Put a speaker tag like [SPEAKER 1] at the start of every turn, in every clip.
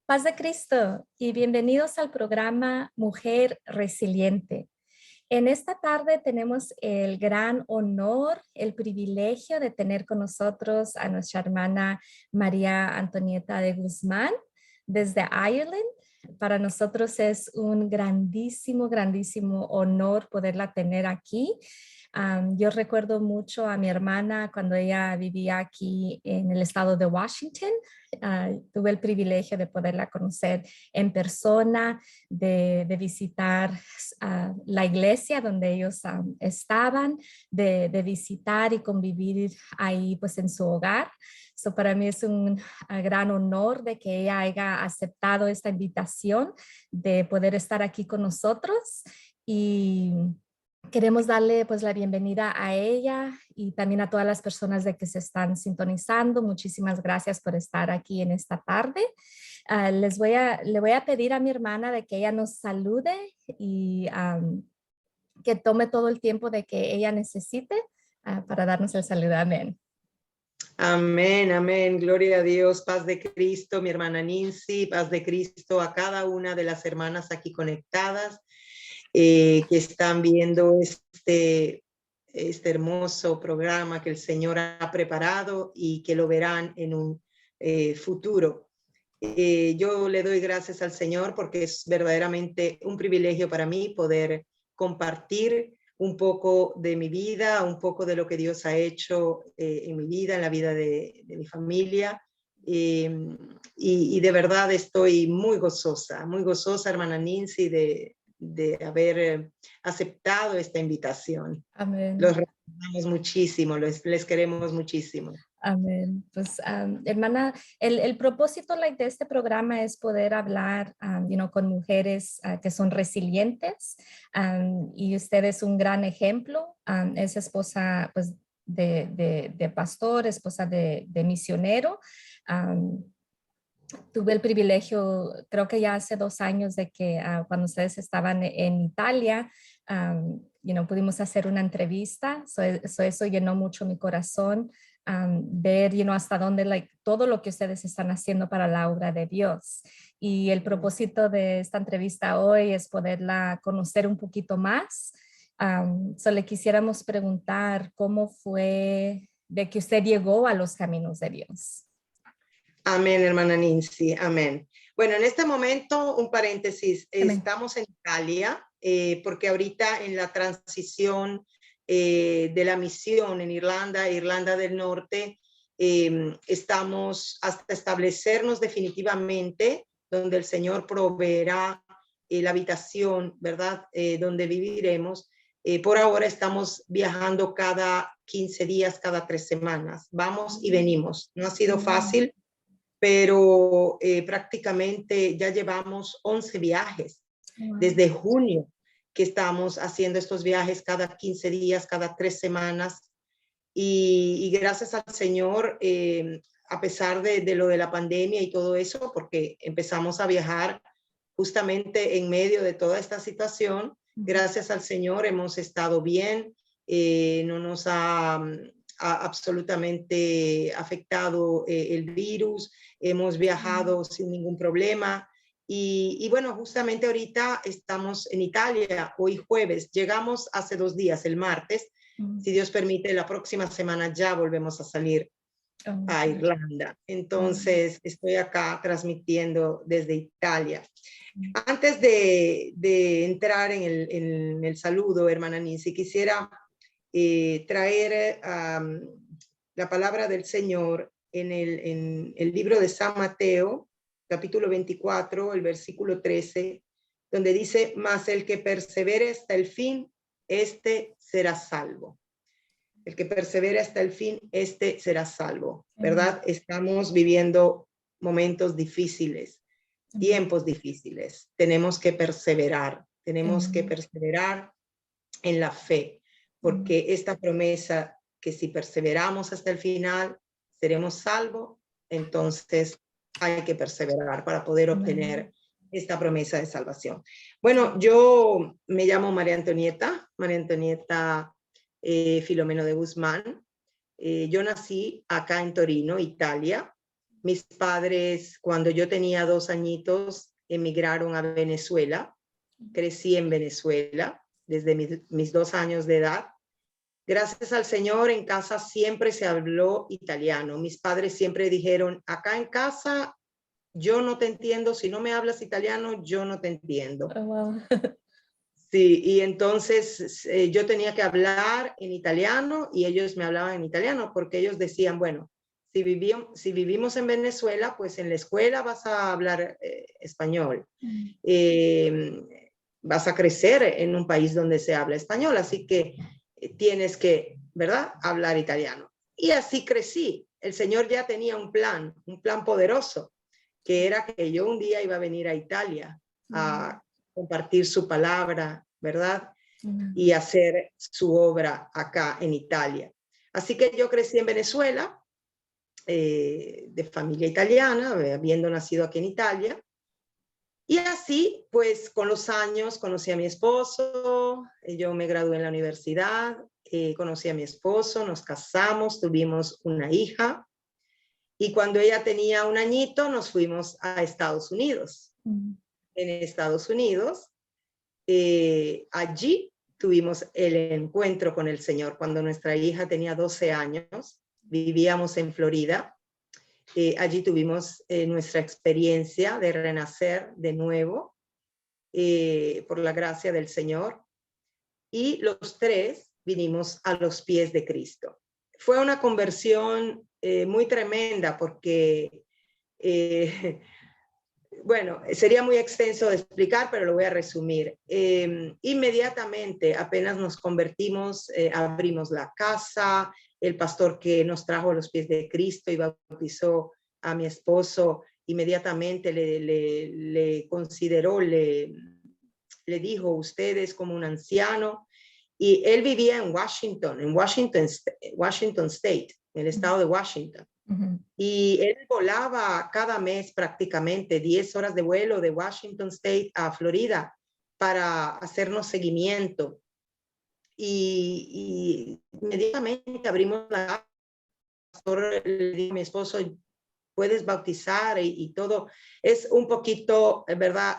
[SPEAKER 1] Paz de Cristo y bienvenidos al programa Mujer Resiliente. En esta tarde tenemos el gran honor, el privilegio de tener con nosotros a nuestra hermana María Antonieta de Guzmán desde Ireland. Para nosotros es un grandísimo honor poderla tener aquí. Yo recuerdo mucho a mi hermana cuando ella vivía aquí en el estado de Washington. Tuve el privilegio de poderla conocer en persona, de visitar la iglesia donde ellos estaban, de visitar y convivir ahí pues en su hogar. Para mí es un gran honor de que ella haya aceptado esta invitación de poder estar aquí con nosotros y queremos darle pues la bienvenida a ella y también a todas las personas de que se están sintonizando. Muchísimas gracias por estar aquí en esta tarde. Le voy a pedir a mi hermana de que ella nos salude y que tome todo el tiempo de que ella necesite para darnos el saludo. Amén.
[SPEAKER 2] Amén, amén. Gloria a Dios. Paz de Cristo, mi hermana Nancy. Paz de Cristo a cada una de las hermanas aquí conectadas que están viendo este hermoso programa que el Señor ha preparado y que lo verán en un futuro. Yo le doy gracias al Señor porque es verdaderamente un privilegio para mí poder compartir un poco de mi vida, un poco de lo que Dios ha hecho en mi vida, en la vida de mi familia. Y de verdad estoy muy gozosa, hermana Nancy, de haber aceptado esta invitación.
[SPEAKER 1] Amén.
[SPEAKER 2] Los recordamos muchísimo, les queremos muchísimo.
[SPEAKER 1] Amén. Pues, hermana, el propósito de este programa es poder hablar con mujeres que son resilientes y usted es un gran ejemplo. Es esposa pues, de pastor, esposa de misionero. Tuve el privilegio, creo que ya hace 2 años, de que cuando ustedes estaban en Italia, pudimos hacer una entrevista. Eso llenó mucho mi corazón. Ver hasta dónde todo lo que ustedes están haciendo para la obra de Dios. Y el propósito de esta entrevista hoy es poderla conocer un poquito más. Le quisiéramos preguntar cómo fue de que usted llegó a los caminos de Dios.
[SPEAKER 2] Amén, hermana Nancy, amén. Bueno, en este momento, un paréntesis, amén. Estamos en Italia porque ahorita en la transición de la misión en Irlanda del Norte, estamos hasta establecernos definitivamente donde el Señor proveerá la habitación, ¿verdad? Donde viviremos. Por ahora estamos viajando cada 15 días, cada 3 semanas. Vamos y venimos. No ha sido fácil, pero prácticamente ya llevamos 11 viajes desde junio que estamos haciendo estos viajes cada 15 días, cada 3 semanas y gracias al Señor, a pesar de lo de la pandemia y todo eso, porque empezamos a viajar justamente en medio de toda esta situación, gracias al Señor hemos estado bien, no nos ha absolutamente afectado el virus, hemos viajado sin ningún problema y bueno, justamente ahorita estamos en Italia, hoy jueves, llegamos hace 2 días, el martes, si Dios permite, la próxima semana ya volvemos a salir a Irlanda. Entonces, estoy acá transmitiendo desde Italia. Antes de entrar en el saludo, hermana Nancy, quisiera traer la palabra del Señor en el libro de San Mateo, capítulo 24, el versículo 13, donde dice, mas el que persevere hasta el fin, este será salvo. El que persevere hasta el fin, este será salvo, ¿verdad? Estamos viviendo momentos difíciles, tiempos difíciles. Tenemos que perseverar en la fe, porque esta promesa que si perseveramos hasta el final, seremos salvos, entonces hay que perseverar para poder obtener esta promesa de salvación. Bueno, yo me llamo María Antonieta Filomeno de Guzmán. Yo nací acá en Torino, Italia, Mis padres, cuando yo tenía 2 añitos, emigraron a Venezuela. Crecí en Venezuela desde mis 2 años de edad. Gracias al Señor, en casa siempre se habló italiano. Mis padres siempre dijeron, acá en casa yo no te entiendo, si no me hablas italiano, yo no te entiendo.
[SPEAKER 1] Oh, wow.
[SPEAKER 2] Sí, y entonces yo tenía que hablar en italiano y ellos me hablaban en italiano porque ellos decían, bueno, si vivimos en Venezuela, pues en la escuela vas a hablar español. Vas a crecer en un país donde se habla español, así que tienes que, ¿verdad?, hablar italiano. Y así crecí. El Señor ya tenía un plan poderoso, que era que yo un día iba a venir a Italia a compartir su palabra, ¿verdad? Y hacer su obra acá en Italia. Así que yo crecí en Venezuela, de familia italiana, habiendo nacido aquí en Italia. Y así, pues, con los años conocí a mi esposo, yo me gradué en la universidad, conocí a mi esposo, nos casamos, tuvimos una hija. Y cuando ella tenía 1 añito, nos fuimos a Estados Unidos. En Estados Unidos, allí tuvimos el encuentro con el Señor. Cuando nuestra hija tenía 12 años, vivíamos en Florida. Allí tuvimos nuestra experiencia de renacer de nuevo por la gracia del Señor. Y los 3 vinimos a los pies de Cristo. Fue una conversión muy tremenda porque bueno, sería muy extenso de explicar, pero lo voy a resumir. Inmediatamente, apenas nos convertimos, abrimos la casa, el pastor que nos trajo a los pies de Cristo y bautizó a mi esposo, inmediatamente le consideró, le dijo, usted es como un anciano, y él vivía en Washington State, en el estado de Washington. Y él volaba cada mes prácticamente 10 horas de vuelo de Washington State a Florida para hacernos seguimiento. Y inmediatamente abrimos la casa, le dije a mi esposo, puedes bautizar y todo. Es un poquito, ¿verdad?,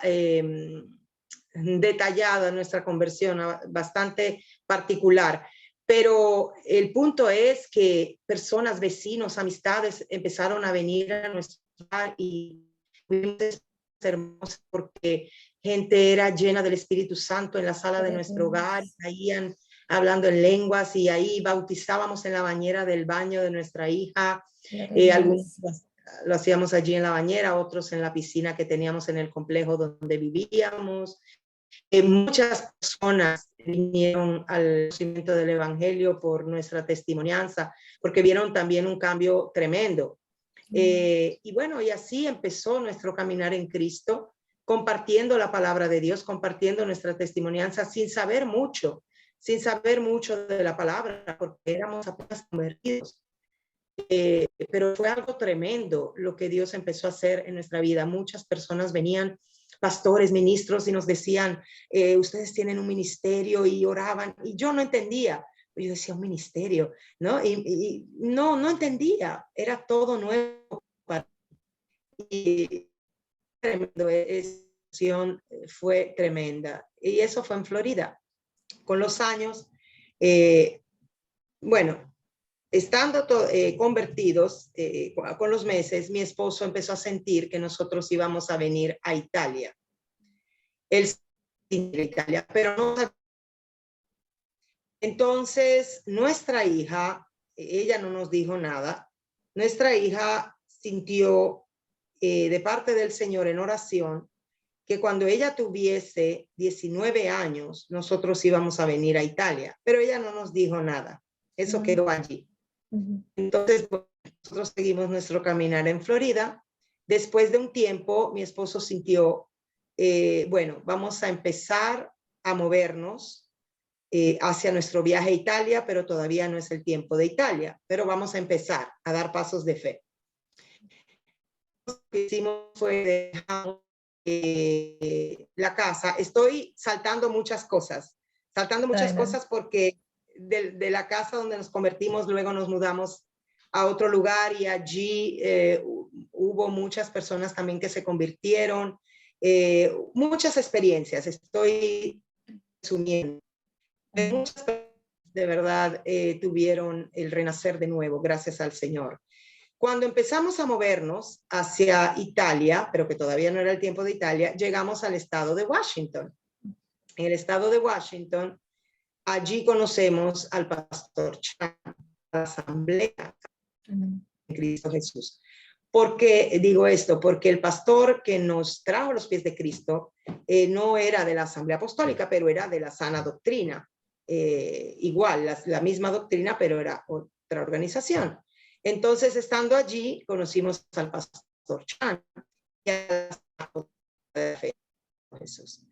[SPEAKER 2] detallada nuestra conversión, bastante particular. Pero el punto es que personas, vecinos, amistades empezaron a venir a nuestro lugar y es hermoso porque gente era llena del Espíritu Santo en la sala de nuestro hogar, caían hablando en lenguas y ahí bautizábamos en la bañera del baño de nuestra hija. Algunos lo hacíamos allí en la bañera, otros en la piscina que teníamos en el complejo donde vivíamos. Muchas personas vinieron al conocimiento del Evangelio por nuestra testimonianza, porque vieron también un cambio tremendo. Y bueno, y así empezó nuestro caminar en Cristo, compartiendo la palabra de Dios, compartiendo nuestra testimonianza sin saber mucho de la palabra, porque éramos apenas convertidos. Pero fue algo tremendo lo que Dios empezó a hacer en nuestra vida. Muchas personas venían, pastores, ministros, y nos decían, ustedes tienen un ministerio, y oraban, y yo no entendía. Yo decía, un ministerio, ¿no? Y no entendía, era todo nuevo para mí. Y tremendo, fue tremenda. Y eso fue en Florida. Con los años, bueno, estando convertidos, con los meses, mi esposo empezó a sentir que nosotros íbamos a venir a Italia. Él a Italia, pero no. Entonces, nuestra hija, ella no nos dijo nada, nuestra hija sintió de parte del Señor en oración que cuando ella tuviese 19 años, nosotros íbamos a venir a Italia, pero ella no nos dijo nada. Eso quedó allí. Entonces, pues, nosotros seguimos nuestro caminar en Florida. Después de un tiempo, mi esposo sintió, bueno, vamos a empezar a movernos hacia nuestro viaje a Italia, pero todavía no es el tiempo de Italia, pero vamos a empezar a dar pasos de fe. Lo que hicimos fue dejar la casa. Estoy saltando muchas cosas porque de la casa donde nos convertimos, luego nos mudamos a otro lugar y allí hubo muchas personas también que se convirtieron, muchas experiencias, estoy resumiendo. Muchas personas de verdad tuvieron el renacer de nuevo, gracias al Señor. Cuando empezamos a movernos hacia Italia, pero que todavía no era el tiempo de Italia, llegamos al estado de Washington. En el estado de Washington, allí conocemos al pastor Chan, la asamblea de Cristo Jesús. ¿Por qué digo esto? Porque el pastor que nos trajo a los pies de Cristo no era de la asamblea apostólica, pero era de la sana doctrina. Igual, la misma doctrina, pero era otra organización. Entonces, estando allí, conocimos al pastor Chan y a la fe de Jesús.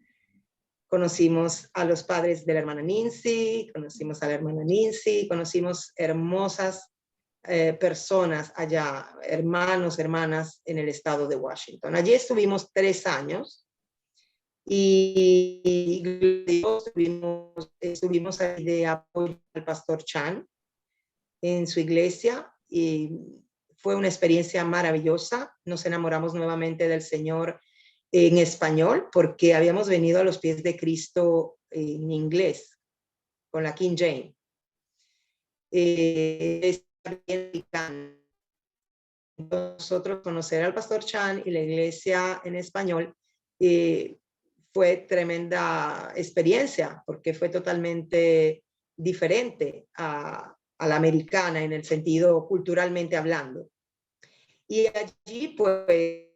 [SPEAKER 2] Conocimos a los padres de la hermana Nancy, conocimos a la hermana Nancy, conocimos hermosas personas allá, hermanos, hermanas en el estado de Washington. Allí estuvimos 3 años y estuvimos ahí de apoyo al pastor Chan en su iglesia y fue una experiencia maravillosa. Nos enamoramos nuevamente del Señor en español porque habíamos venido a los pies de Cristo en inglés con la King James. Nosotros conocer al pastor Chan y la iglesia en español fue tremenda experiencia porque fue totalmente diferente a la americana en el sentido culturalmente hablando. Y allí pues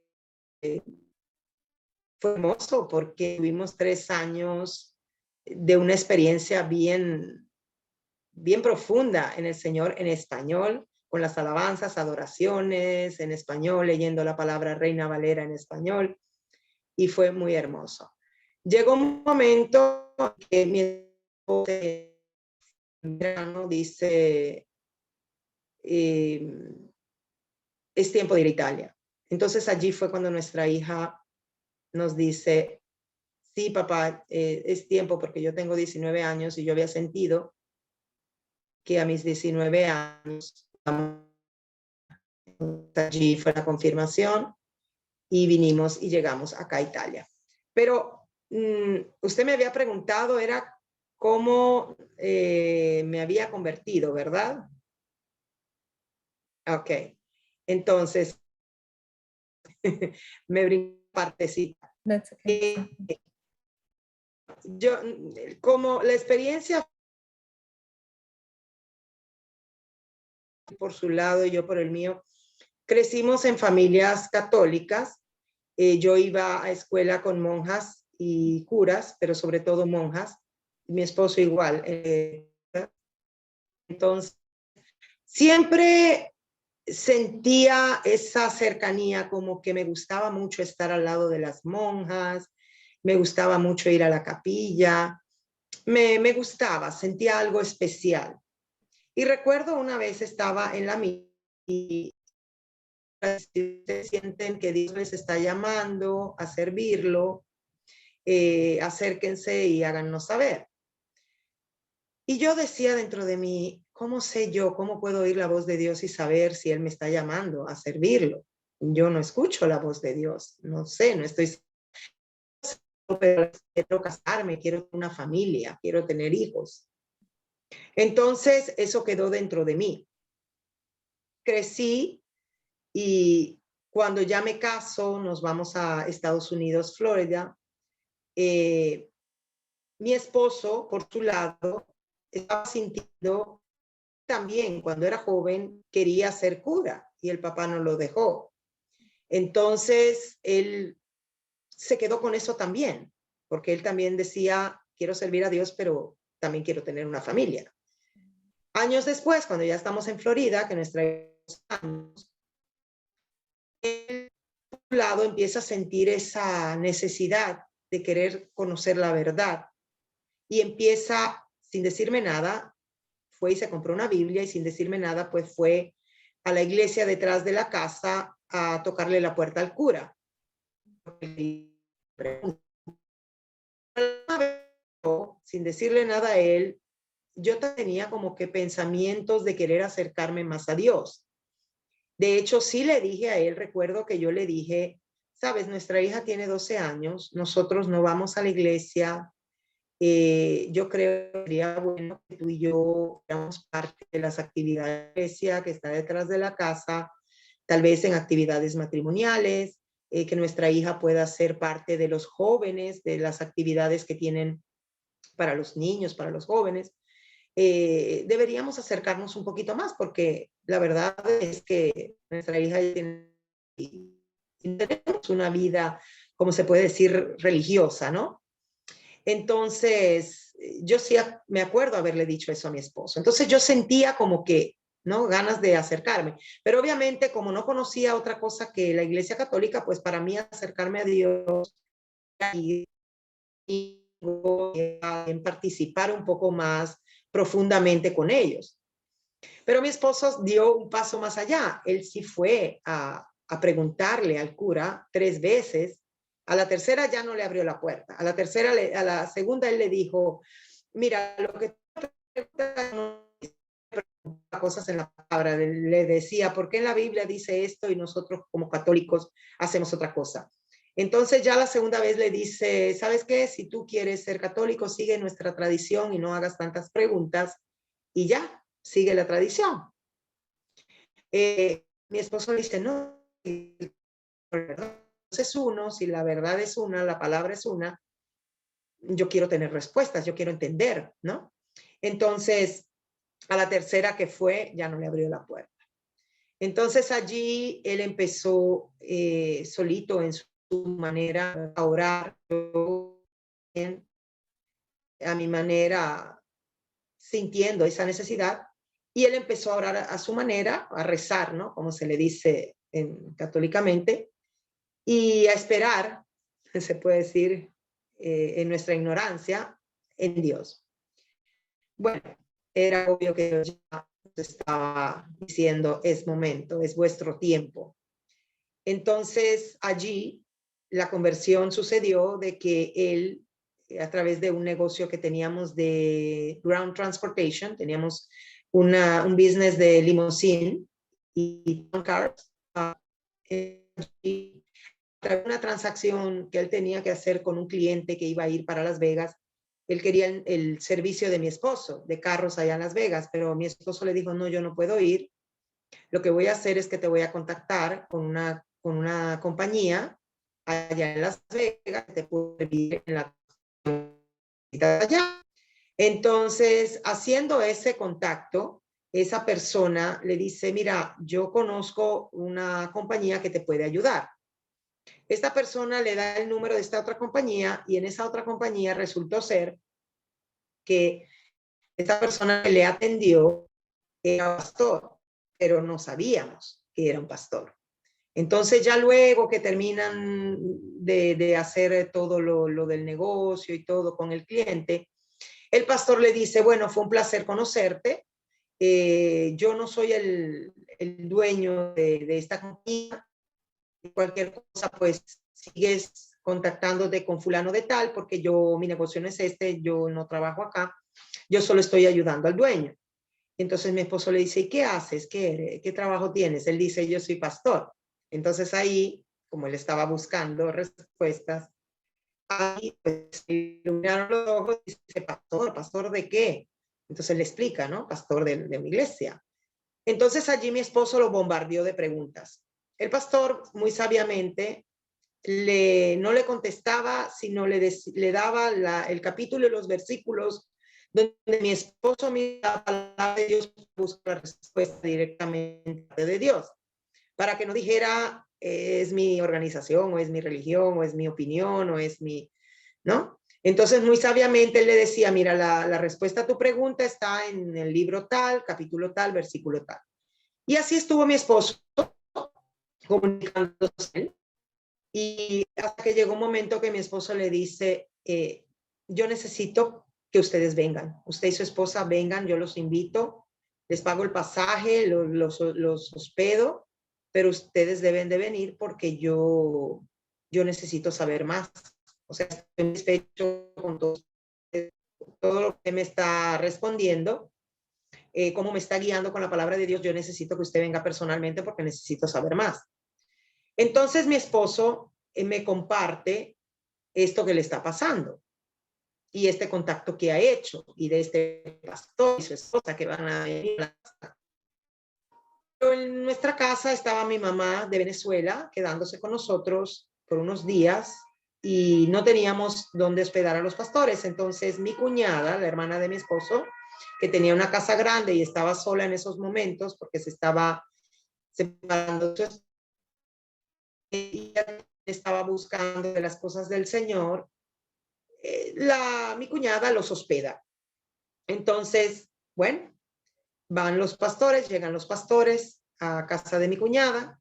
[SPEAKER 2] fue hermoso porque tuvimos 3 años de una experiencia bien profunda en el Señor en español, con las alabanzas, adoraciones en español, leyendo la palabra Reina Valera en español, y fue muy hermoso. Llegó un momento que mi esposa dice, es tiempo de ir a Italia. Entonces allí fue cuando nuestra hija nos dice, sí, papá, es tiempo porque yo tengo 19 años y yo había sentido que a mis 19 años allí fue la confirmación y vinimos y llegamos acá a Italia. Pero usted me había preguntado, era cómo me había convertido, ¿verdad? Ok, entonces me brinco partecita.
[SPEAKER 1] That's okay.
[SPEAKER 2] Yo, como la experiencia por su lado y yo por el mío, crecimos en familias católicas. Yo iba a escuela con monjas y curas, pero sobre todo monjas. Mi esposo igual. Entonces, siempre sentía esa cercanía, como que me gustaba mucho estar al lado de las monjas, me gustaba mucho ir a la capilla, me gustaba, sentía algo especial. Y recuerdo una vez estaba en la misa y si ustedes sienten que Dios les está llamando a servirlo, acérquense y háganos saber. Y yo decía dentro de mí, ¿cómo sé yo, cómo puedo oír la voz de Dios y saber si Él me está llamando a servirlo? Yo no escucho la voz de Dios, no sé, no estoy... Pero quiero casarme, quiero una familia, quiero tener hijos. Entonces, eso quedó dentro de mí. Crecí y cuando ya me caso, nos vamos a Estados Unidos, Florida. Mi esposo, por su lado, estaba sintiendo también, cuando era joven, quería ser cura y el papá no lo dejó. Entonces, él se quedó con eso también, porque él también decía, quiero servir a Dios, pero también quiero tener una familia. Años después, cuando ya estamos en Florida, que nuestra años, él, por un lado, empieza a sentir esa necesidad de querer conocer la verdad y empieza, sin decirme nada, fue y se compró una Biblia y sin decirme nada, pues fue a la iglesia detrás de la casa a tocarle la puerta al cura. Sin decirle nada a él, yo tenía como que pensamientos de querer acercarme más a Dios, De hecho, sí le dije a él, recuerdo que yo le dije, sabes, nuestra hija tiene 12 años, nosotros no vamos a la iglesia. Yo creo que sería bueno que tú y yo seamos parte de las actividades de la iglesia que está detrás de la casa, tal vez en actividades matrimoniales, que nuestra hija pueda ser parte de los jóvenes, de las actividades que tienen para los niños, para los jóvenes. Deberíamos acercarnos un poquito más, porque la verdad es que nuestra hija tiene, tenemos una vida, como se puede decir, religiosa, ¿no? Entonces, yo sí me acuerdo haberle dicho eso a mi esposo. Entonces yo sentía como que, ¿no? Ganas de acercarme. Pero obviamente, como no conocía otra cosa que la Iglesia Católica, pues para mí acercarme a Dios y en participar un poco más profundamente con ellos. Pero mi esposo dio un paso más allá. Él sí fue a preguntarle al cura 3 veces. A la tercera ya no le abrió la puerta. A la segunda él le dijo, mira, lo que cosas en la palabra, le decía, ¿por qué en la Biblia dice esto y nosotros como católicos hacemos otra cosa? Entonces ya la segunda vez le dice, ¿sabes qué? Si tú quieres ser católico, sigue nuestra tradición y no hagas tantas preguntas y ya, sigue la tradición. Mi esposo dice, no, es uno, si la verdad es una, la palabra es una, yo quiero tener respuestas, yo quiero entender, ¿no? Entonces, a la tercera que fue, ya no le abrió la puerta. Entonces allí él empezó solito en su manera a orar, a mi manera, sintiendo esa necesidad, y él empezó a orar a su manera, a rezar, ¿no? Como se le dice católicamente, y a esperar, se puede decir, en nuestra ignorancia, en Dios. Bueno, era obvio que Dios ya estaba diciendo, es momento, es vuestro tiempo. Entonces, allí la conversión sucedió de que él, a través de un negocio que teníamos de ground transportation, teníamos un business de limousine y cars, una transacción que él tenía que hacer con un cliente que iba a ir para Las Vegas. Él quería el servicio de mi esposo, de carros allá en Las Vegas, pero mi esposo le dijo, no, yo no puedo ir. Lo que voy a hacer es que te voy a contactar con una compañía allá en Las Vegas que te puede servir en la allá. Entonces, haciendo ese contacto, esa persona le dice, mira, yo conozco una compañía que te puede ayudar. Esta persona le da el número de esta otra compañía y en esa otra compañía resultó ser que esta persona que le atendió era pastor, pero no sabíamos que era un pastor. Entonces ya luego que terminan de hacer todo lo del negocio y todo con el cliente, el pastor le dice, bueno, fue un placer conocerte. Yo no soy el dueño de esta compañía. Cualquier cosa, pues sigues contactándote con fulano de tal, porque mi negocio no es este, yo no trabajo acá, yo solo estoy ayudando al dueño. Entonces mi esposo le dice, ¿y qué haces? ¿Qué trabajo tienes? Él dice, yo soy pastor. Entonces ahí, como él estaba buscando respuestas, ahí pues iluminaron los ojos y dice, ¿pastor de qué? Entonces le explica, ¿no? Pastor de mi iglesia. Entonces allí mi esposo lo bombardeó de preguntas. El pastor, muy sabiamente, no le contestaba, sino le daba el capítulo y los versículos donde mi esposo mira la palabra de Dios, busca la respuesta directamente de Dios, para que no dijera, es mi organización, o es mi religión, o es mi opinión, o es mi, ¿no? Entonces, muy sabiamente él le decía, mira, la respuesta a tu pregunta está en el libro tal, capítulo tal, versículo tal. Y así estuvo mi esposo comunicándose. Y hasta que llegó un momento que mi esposo le dice, yo necesito que ustedes vengan. Usted y su esposa vengan, yo los invito, les pago el pasaje, los hospedo, pero ustedes deben de venir porque yo necesito saber más. O sea, estoy satisfecho con todo lo que me está respondiendo, cómo me está guiando con la palabra de Dios, yo necesito que usted venga personalmente porque necesito saber más. Entonces mi esposo me comparte esto que le está pasando y este contacto que ha hecho y de este pastor y su esposa que van a venir a la casa. Pero en nuestra casa estaba mi mamá de Venezuela quedándose con nosotros por unos días y no teníamos dónde hospedar a los pastores. Entonces mi cuñada, la hermana de mi esposo, que tenía una casa grande y estaba sola en esos momentos porque se estaba separando, ella estaba buscando de las cosas del Señor, mi cuñada los hospeda. Entonces, bueno, van los pastores, llegan los pastores a casa de mi cuñada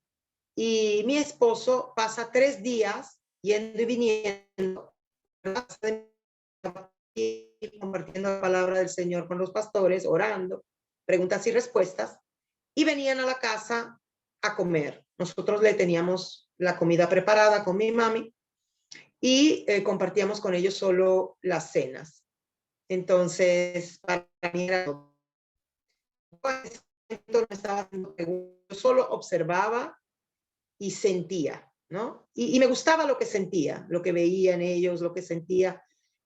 [SPEAKER 2] y mi esposo pasa 3 días yendo y viniendo, compartiendo la palabra del Señor con los pastores, orando, preguntas y respuestas, y venían a la casa a comer. Nosotros le teníamos la comida preparada con mi mami y compartíamos con ellos solo las cenas. Entonces, para mí era pues, no estaba haciendo preguntas, yo solo observaba y sentía, ¿no? Y me gustaba lo que sentía, lo que veía en ellos, lo que sentía.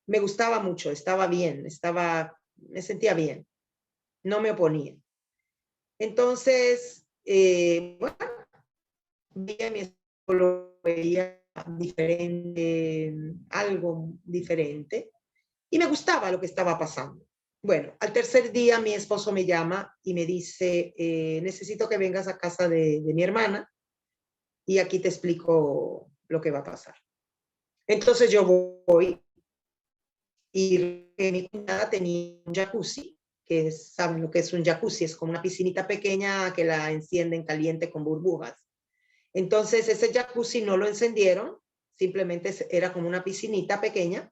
[SPEAKER 2] Me gustaba mucho, estaba bien, me sentía bien, no me oponía. Entonces, bueno, veía mi esposo, lo veía diferente, algo diferente, y me gustaba lo que estaba pasando. Bueno, al tercer día mi esposo me llama y me dice, necesito que vengas a casa de mi hermana y aquí te explico lo que va a pasar. Entonces yo voy y mi cuñada tenía un jacuzzi, que saben lo que es un jacuzzi, es como una piscinita pequeña que la encienden caliente con burbujas. Entonces ese jacuzzi no lo encendieron, simplemente era como una piscinita pequeña.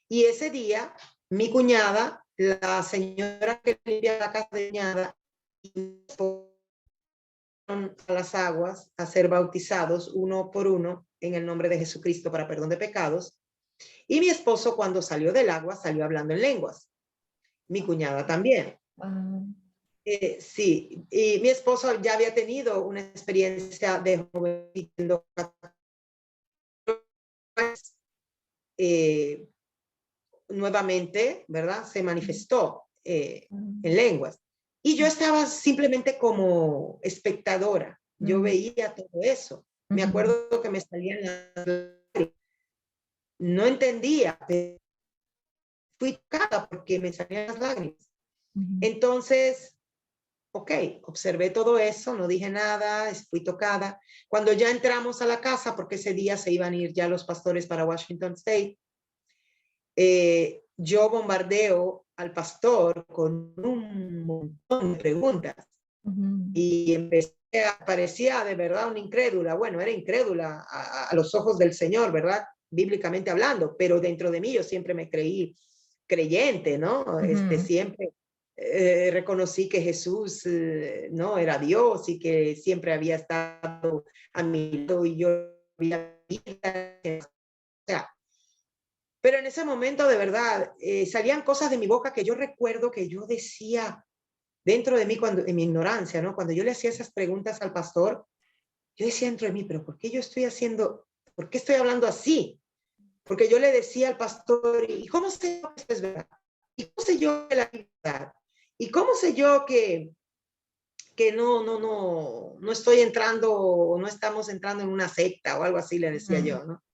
[SPEAKER 2] Y ese día mi cuñada, la señora que limpia la casa de mi cuñada, a las aguas a ser bautizados uno por uno en el nombre de Jesucristo para perdón de pecados. Y mi esposo cuando salió del agua salió hablando en lenguas. Mi cuñada también. Sí, y mi esposo ya había tenido una experiencia de joven nuevamente, ¿verdad? Se manifestó en lenguas. Y yo estaba simplemente como espectadora. Yo veía todo eso. Me acuerdo que me salían las lágrimas. No entendía, pero fui tocada porque me salían las lágrimas. Entonces, ok, observé todo eso, no dije nada, fui tocada. Cuando ya entramos a la casa, porque ese día se iban a ir ya los pastores para Washington State, yo bombardeo al pastor con un montón de preguntas y parecía de verdad una incrédula. Bueno, era incrédula a los ojos del Señor, ¿verdad? Bíblicamente hablando, pero dentro de mí yo siempre me creí creyente, ¿no? Siempre reconocí que Jesús no era Dios y que siempre había estado a mi lado y yo había o sea, pero en ese momento de verdad salían cosas de mi boca que yo recuerdo que yo decía dentro de mí cuando en mi ignorancia, ¿no? Cuando yo le hacía esas preguntas al pastor, yo decía dentro de mí, pero ¿por qué yo estoy haciendo, por qué estoy hablando así? Porque yo le decía al pastor, ¿y cómo sé yo que esto es verdad? ¿Y cómo sé yo que la verdad? ¿Y cómo sé yo que no estoy entrando, no estamos entrando en una secta o algo así, le decía yo, ¿no?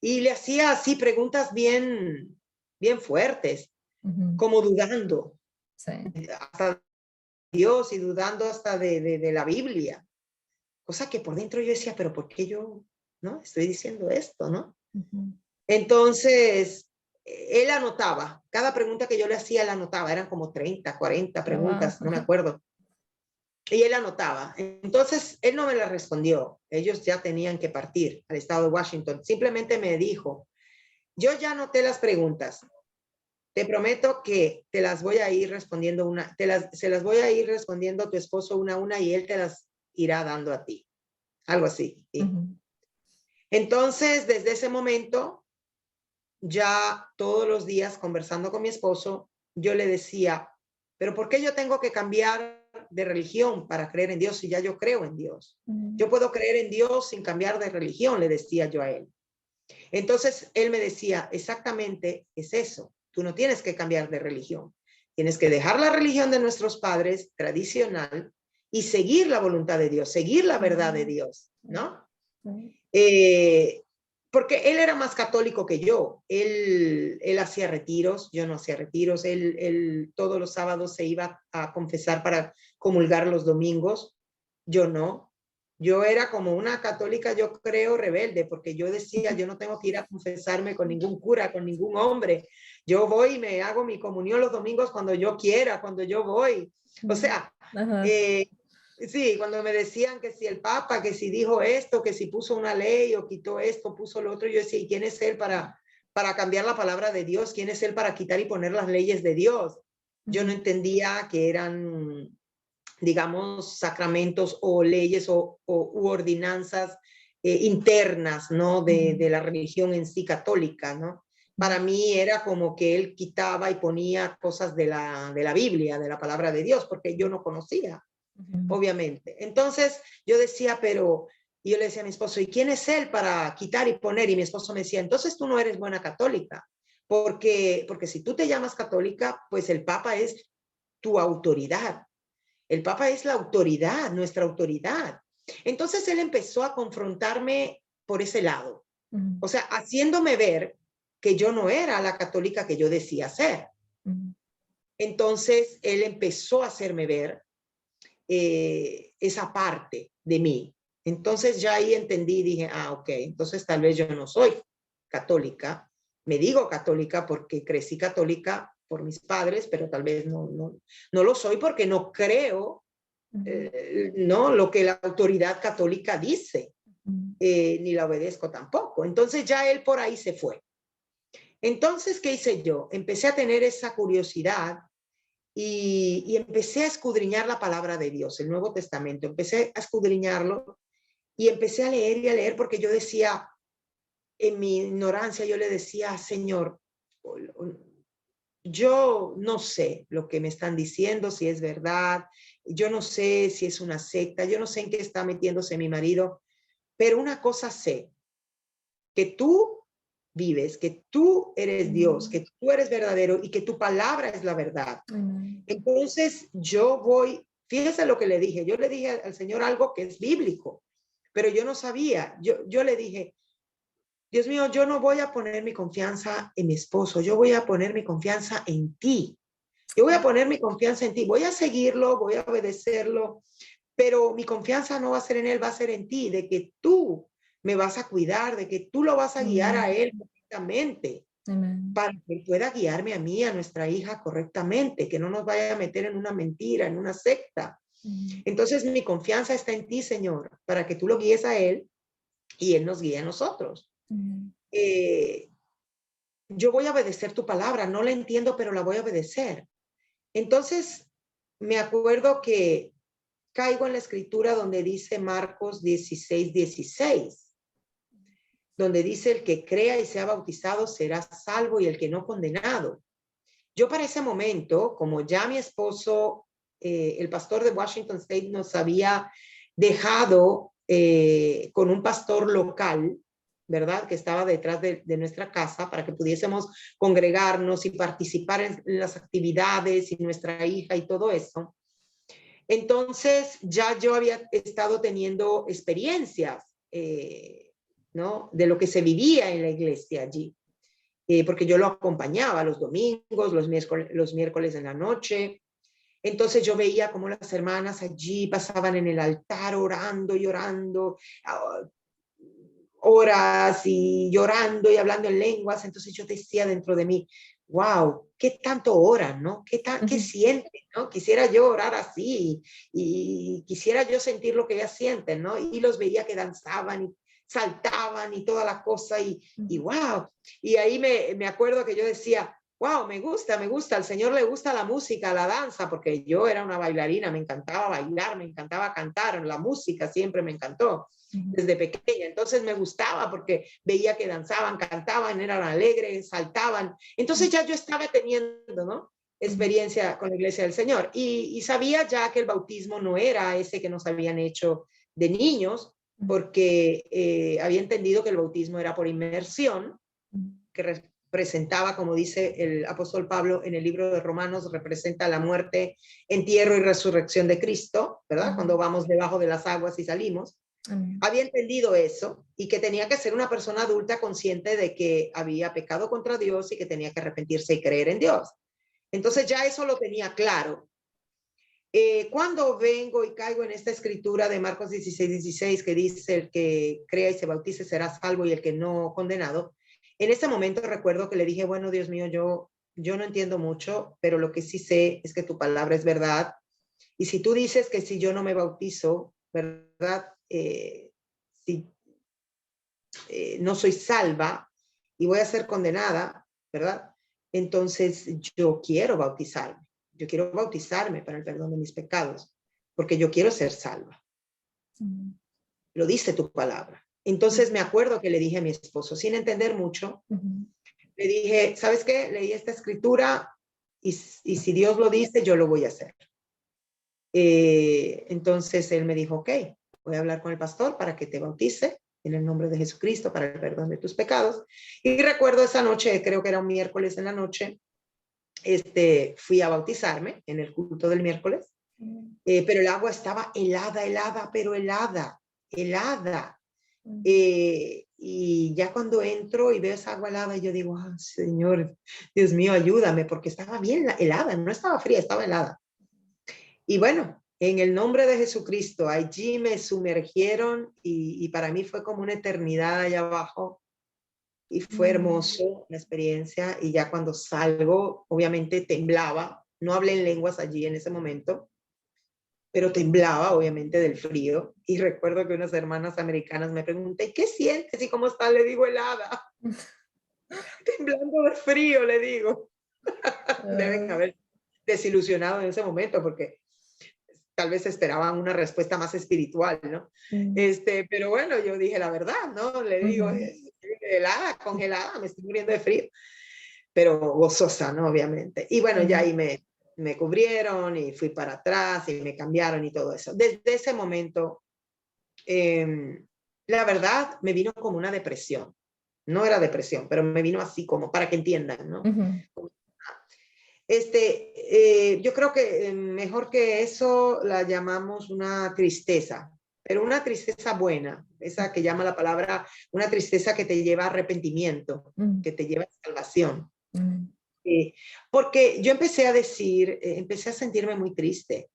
[SPEAKER 2] Y le hacía así preguntas bien, bien fuertes, como dudando,
[SPEAKER 1] Sí.
[SPEAKER 2] hasta de Dios y dudando hasta de la Biblia. Cosa que por dentro yo decía, pero ¿por qué yo no estoy diciendo esto, no? Entonces, él anotaba, cada pregunta que yo le hacía, él anotaba, eran como 30, 40 preguntas, no me acuerdo. Y él anotaba. Entonces, él no me la respondió. Ellos ya tenían que partir al estado de Washington. Simplemente me dijo, yo ya anoté las preguntas. Te prometo que te las voy a ir respondiendo se las voy a ir respondiendo a tu esposo una a una y él te las irá dando a ti. Algo así. ¿Sí? Entonces, desde ese momento, ya todos los días conversando con mi esposo, yo le decía, pero ¿por qué yo tengo que cambiar de religión para creer en Dios si ya yo creo en Dios? Yo puedo creer en Dios sin cambiar de religión, le decía yo a él. Entonces él me decía, exactamente es eso, tú no tienes que cambiar de religión, tienes que dejar la religión de nuestros padres tradicional y seguir la voluntad de Dios, seguir la verdad de Dios, ¿no? Porque él era más católico que yo. Él hacía retiros, yo no hacía retiros. Él todos los sábados se iba a confesar para comulgar los domingos. Yo no. Yo era como una católica, yo creo, rebelde, porque yo decía, yo no tengo que ir a confesarme con ningún cura, con ningún hombre. Yo voy y me hago mi comunión los domingos cuando yo quiera, cuando yo voy. O sea, sí, cuando me decían que si el Papa, que si dijo esto, que si puso una ley o quitó esto, puso lo otro, yo decía, ¿y quién es él para cambiar la palabra de Dios? ¿Quién es él para quitar y poner las leyes de Dios? Yo no entendía que eran, digamos, sacramentos o leyes u ordenanzas internas, ¿no? De la religión en sí católica, ¿no? Para mí era como que él quitaba y ponía cosas de la Biblia, de la palabra de Dios, porque yo no conocía. Obviamente. Entonces yo decía, pero yo le decía a mi esposo, ¿y quién es él para quitar y poner? Y mi esposo me decía, entonces tú no eres buena católica, porque si tú te llamas católica, pues el Papa es tu autoridad. El Papa es la autoridad, nuestra autoridad. Entonces él empezó a confrontarme por ese lado. O sea, haciéndome ver que yo no era la católica que yo decía ser. Entonces él empezó a hacerme ver esa parte de mí. Entonces ya ahí entendí y dije, ok, entonces tal vez yo no soy católica, me digo católica porque crecí católica por mis padres, pero tal vez no lo soy porque no creo no lo que la autoridad católica dice, ni la obedezco tampoco. Entonces ya él por ahí se fue. Entonces, ¿qué hice yo? Empecé a tener esa curiosidad y empecé a escudriñar la palabra de Dios, el Nuevo Testamento. Empecé a escudriñarlo y empecé a leer y a leer porque yo decía, en mi ignorancia, yo le decía, Señor, yo no sé lo que me están diciendo, si es verdad, yo no sé si es una secta, yo no sé en qué está metiéndose mi marido, pero una cosa sé, que tú vives, que tú eres Dios, que tú eres verdadero y que tu palabra es la verdad. Entonces yo voy, fíjese lo que le dije, yo le dije al Señor algo que es bíblico, pero yo no sabía, yo le dije, Dios mío, yo no voy a poner mi confianza en mi esposo, yo voy a poner mi confianza en ti. Yo voy a poner mi confianza en ti, voy a seguirlo, voy a obedecerlo, pero mi confianza no va a ser en él, va a ser en ti, de que tú me vas a cuidar, de que tú lo vas a guiar a él correctamente, para que pueda guiarme a mí, a nuestra hija correctamente, que no nos vaya a meter en una mentira, en una secta. Entonces mi confianza está en ti, Señor, para que tú lo guíes a él y él nos guíe a nosotros. Yo voy a obedecer tu palabra, no la entiendo, pero la voy a obedecer. Entonces, me acuerdo que caigo en la escritura donde dice Marcos 16:16, donde dice el que crea y sea bautizado será salvo y el que no condenado. Yo para ese momento, como ya mi esposo, el pastor de Washington State, nos había dejado con un pastor local, ¿verdad? Que estaba detrás de nuestra casa para que pudiésemos congregarnos y participar en las actividades y nuestra hija y todo eso. Entonces ya yo había estado teniendo experiencias, ¿no? De lo que se vivía en la iglesia allí, porque yo lo acompañaba los domingos, los miércoles en la noche. Entonces yo veía cómo las hermanas allí pasaban en el altar orando y orando, horas y llorando y hablando en lenguas. Entonces yo decía dentro de mí, wow, qué tanto oran, ¿no? ¿Qué sienten, ¿no? Quisiera yo orar así y quisiera yo sentir lo que ellas sienten, ¿no? Y los veía que danzaban y saltaban y toda la cosa y wow. Y ahí me acuerdo que yo decía, wow, me gusta, al Señor le gusta la música, la danza, porque yo era una bailarina, me encantaba bailar, me encantaba cantar, la música siempre me encantó desde pequeña, entonces me gustaba porque veía que danzaban, cantaban, eran alegres, saltaban, entonces ya yo estaba teniendo, ¿no? experiencia con la Iglesia del Señor. Y sabía ya que el bautismo no era ese que nos habían hecho de niños, porque había entendido que el bautismo era por inmersión, que representaba, como dice el apóstol Pablo en el libro de Romanos, representa la muerte, entierro y resurrección de Cristo, ¿verdad? Cuando vamos debajo de las aguas y salimos. Había entendido eso y que tenía que ser una persona adulta consciente de que había pecado contra Dios y que tenía que arrepentirse y creer en Dios. Entonces ya eso lo tenía claro. Cuando vengo y caigo en esta escritura de Marcos 16:16 que dice el que crea y se bautice será salvo y el que no condenado, en ese momento recuerdo que le dije, bueno, Dios mío, yo no entiendo mucho, pero lo que sí sé es que tu palabra es verdad. Y si tú dices que si yo no me bautizo, ¿verdad? Si no soy salva y voy a ser condenada, ¿verdad? Entonces yo quiero bautizarme. Yo quiero bautizarme para el perdón de mis pecados, porque yo quiero ser salva. Lo dice tu palabra. Entonces me acuerdo que le dije a mi esposo, sin entender mucho, le dije, ¿sabes qué? Leí esta escritura y si Dios lo dice, yo lo voy a hacer. Entonces él me dijo, ok, voy a hablar con el pastor para que te bautice en el nombre de Jesucristo para el perdón de tus pecados. Y recuerdo esa noche, creo que era un miércoles en la noche, fui a bautizarme en el culto del miércoles, pero el agua estaba helada, pero helada. Y ya cuando entro y veo esa agua helada, yo digo, ah, Señor, Dios mío, ayúdame, porque estaba bien helada, no estaba fría, estaba helada. Y bueno, en el nombre de Jesucristo, allí me sumergieron y para mí fue como una eternidad allá abajo. Y fue hermoso la experiencia. Y ya cuando salgo, obviamente temblaba. No hablé en lenguas allí en ese momento, pero temblaba obviamente del frío. Y recuerdo que unas hermanas americanas me preguntan, ¿qué sientes y cómo está? Le digo, helada. Temblando de frío, le digo. Deben haber desilusionado en ese momento porque tal vez esperaban una respuesta más espiritual, ¿no? Pero bueno, yo dije la verdad, ¿no? Le digo, helada, congelada, me estoy muriendo de frío, pero gozosa, ¿no? Obviamente. Y bueno, ya ahí me cubrieron y fui para atrás y me cambiaron y todo eso. Desde ese momento, la verdad, me vino como una depresión. No era depresión, pero me vino así como para que entiendan, ¿no? Yo creo que mejor que eso la llamamos una tristeza, pero una tristeza buena, esa que llama la palabra, una tristeza que te lleva a arrepentimiento, que te lleva a salvación. Porque yo empecé a decir, empecé a sentirme muy triste.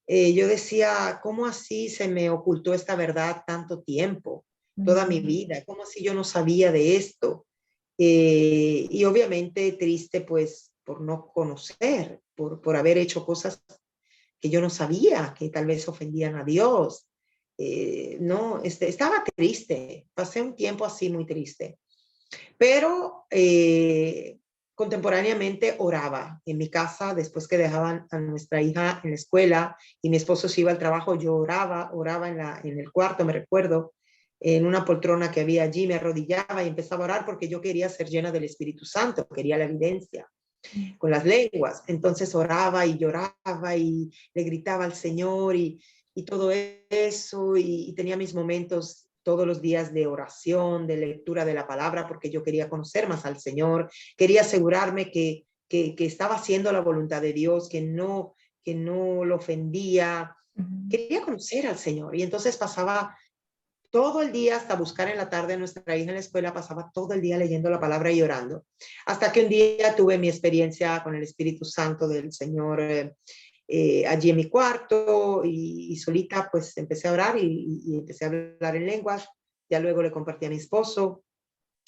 [SPEAKER 2] Yo decía, ¿cómo así se me ocultó esta verdad tanto tiempo, toda mi vida? ¿Cómo así yo no sabía de esto? Y obviamente triste pues por no conocer, por haber hecho cosas que yo no sabía, que tal vez ofendían a Dios. No, estaba triste, pasé un tiempo así muy triste, pero contemporáneamente oraba en mi casa después que dejaban a nuestra hija en la escuela y mi esposo se iba al trabajo. Yo oraba en el cuarto, me recuerdo, en una poltrona que había allí, me arrodillaba y empezaba a orar porque yo quería ser llena del Espíritu Santo, quería la evidencia con las lenguas. Entonces oraba y lloraba y le gritaba al Señor y todo eso, y tenía mis momentos todos los días de oración, de lectura de la palabra, porque yo quería conocer más al Señor, quería asegurarme que estaba haciendo la voluntad de Dios, que no lo ofendía. Quería conocer al Señor, y entonces pasaba todo el día hasta buscar en la tarde a nuestra hija en la escuela, pasaba todo el día leyendo la palabra y orando, hasta que un día tuve mi experiencia con el Espíritu Santo del Señor allí en mi cuarto y solita pues empecé a orar y empecé a hablar en lenguas. Ya luego le compartí a mi esposo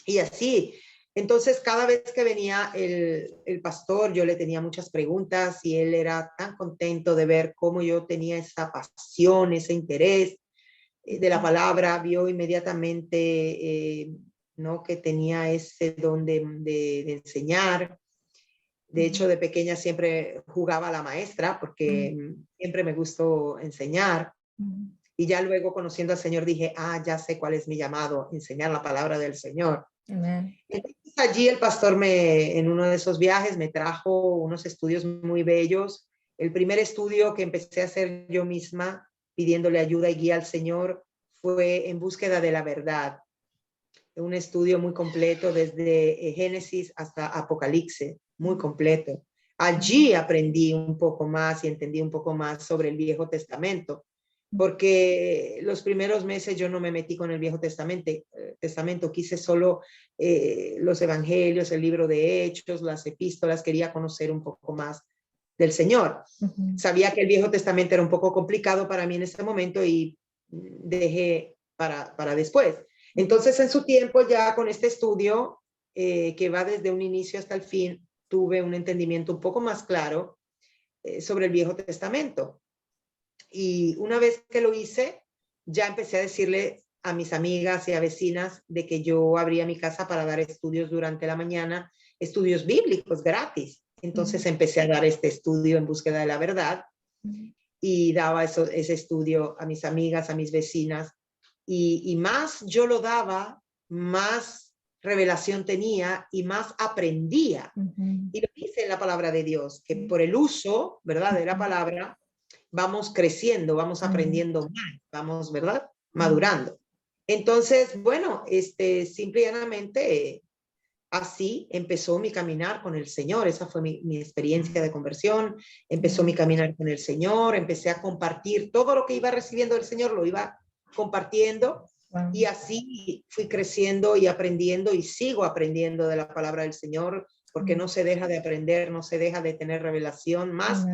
[SPEAKER 2] y así. Entonces cada vez que venía el pastor yo le tenía muchas preguntas y él era tan contento de ver cómo yo tenía esa pasión, ese interés de la palabra. Vio inmediatamente ¿no? que tenía ese don de enseñar. De hecho, de pequeña siempre jugaba a la maestra porque siempre me gustó enseñar. Y ya luego conociendo al Señor dije, ya sé cuál es mi llamado, enseñar la palabra del Señor.
[SPEAKER 1] Amén.
[SPEAKER 2] Entonces allí el pastor en uno de esos viajes me trajo unos estudios muy bellos. El primer estudio que empecé a hacer yo misma, pidiéndole ayuda y guía al Señor, fue En búsqueda de la verdad. Un estudio muy completo desde Génesis hasta Apocalipsis, muy completo. Allí aprendí un poco más y entendí un poco más sobre el Viejo Testamento, porque los primeros meses yo no me metí con el Viejo Testamento, quise solo los evangelios, el libro de Hechos, las epístolas, quería conocer un poco más del Señor. Sabía que el Viejo Testamento era un poco complicado para mí en ese momento y dejé para después. Entonces, en su tiempo, ya con este estudio, que va desde un inicio hasta el fin, tuve un entendimiento un poco más claro sobre el Viejo Testamento. Y una vez que lo hice, ya empecé a decirle a mis amigas y a vecinas de que yo abría mi casa para dar estudios durante la mañana, estudios bíblicos gratis. Entonces empecé a dar este estudio En búsqueda de la verdad y daba ese estudio a mis amigas, a mis vecinas. Y más yo lo daba, más revelación tenía y más aprendía. Y lo dice en la palabra de Dios, que por el uso, ¿verdad?, de la palabra, vamos creciendo, vamos aprendiendo más, vamos, ¿verdad?, madurando. Entonces, bueno, simple y llanamente, así empezó mi caminar con el Señor. Esa fue mi experiencia de conversión. Empezó mi caminar con el Señor, empecé a compartir todo lo que iba recibiendo del Señor, lo iba compartiendo. Wow. Y así fui creciendo y aprendiendo y sigo aprendiendo de la palabra del Señor, porque no se deja de aprender, no se deja de tener revelación, más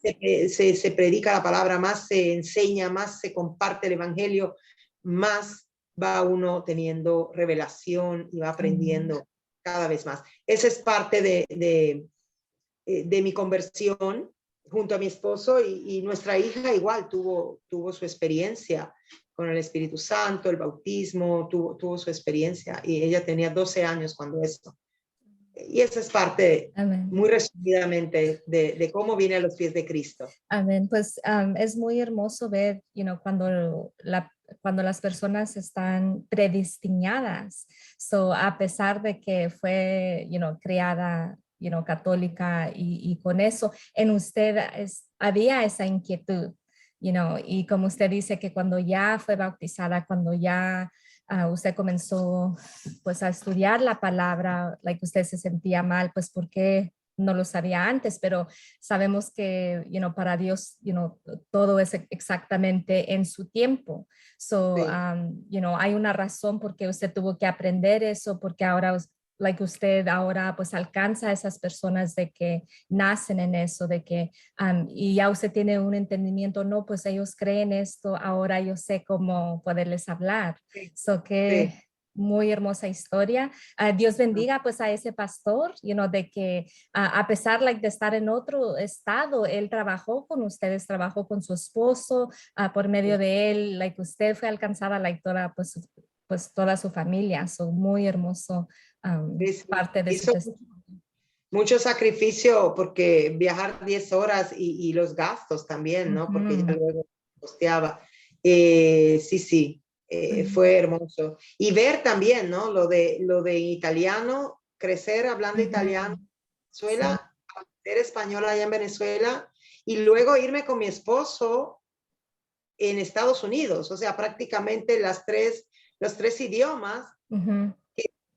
[SPEAKER 2] se predica la palabra, más se enseña, más se comparte el evangelio, más va uno teniendo revelación y va aprendiendo cada vez más. Esa es parte de mi conversión junto a mi esposo y nuestra hija igual tuvo su experiencia con el Espíritu Santo, el bautismo, tuvo su experiencia y ella tenía 12 años cuando esto. Y esa es parte, Amén, muy resumidamente, de cómo viene a los pies de Cristo.
[SPEAKER 1] Amén. Pues es muy hermoso ver, cuando las personas están predestinadas. So, a pesar de que fue, criada, católica y con eso, en usted había esa inquietud, y como usted dice que cuando ya fue bautizada, cuando ya usted comenzó pues a estudiar la palabra, usted se sentía mal, pues ¿por qué no lo sabía antes? Pero sabemos que, para Dios, todo es exactamente en su tiempo. So, sí. Hay una razón por qué usted tuvo que aprender eso, porque ahora usted ahora pues alcanza a esas personas de que nacen en eso, de que y ya usted tiene un entendimiento, no, pues ellos creen esto, ahora yo sé cómo poderles hablar. Sí. So que sí. Muy hermosa historia. Dios bendiga pues a ese pastor, de que a pesar de estar en otro estado, él trabajó con ustedes, trabajó con su esposo, por medio de él, usted fue alcanzada, toda, pues toda su familia. Son muy hermoso. Parte de su testimonio.
[SPEAKER 2] Mucho sacrificio porque viajar 10 horas y los gastos también, ¿no? Porque ya luego costeaba. Sí, fue hermoso. Y ver también, ¿no? Lo de italiano, crecer hablando italiano en Venezuela, ser española allá en Venezuela y luego irme con mi esposo en Estados Unidos. O sea, prácticamente los tres idiomas.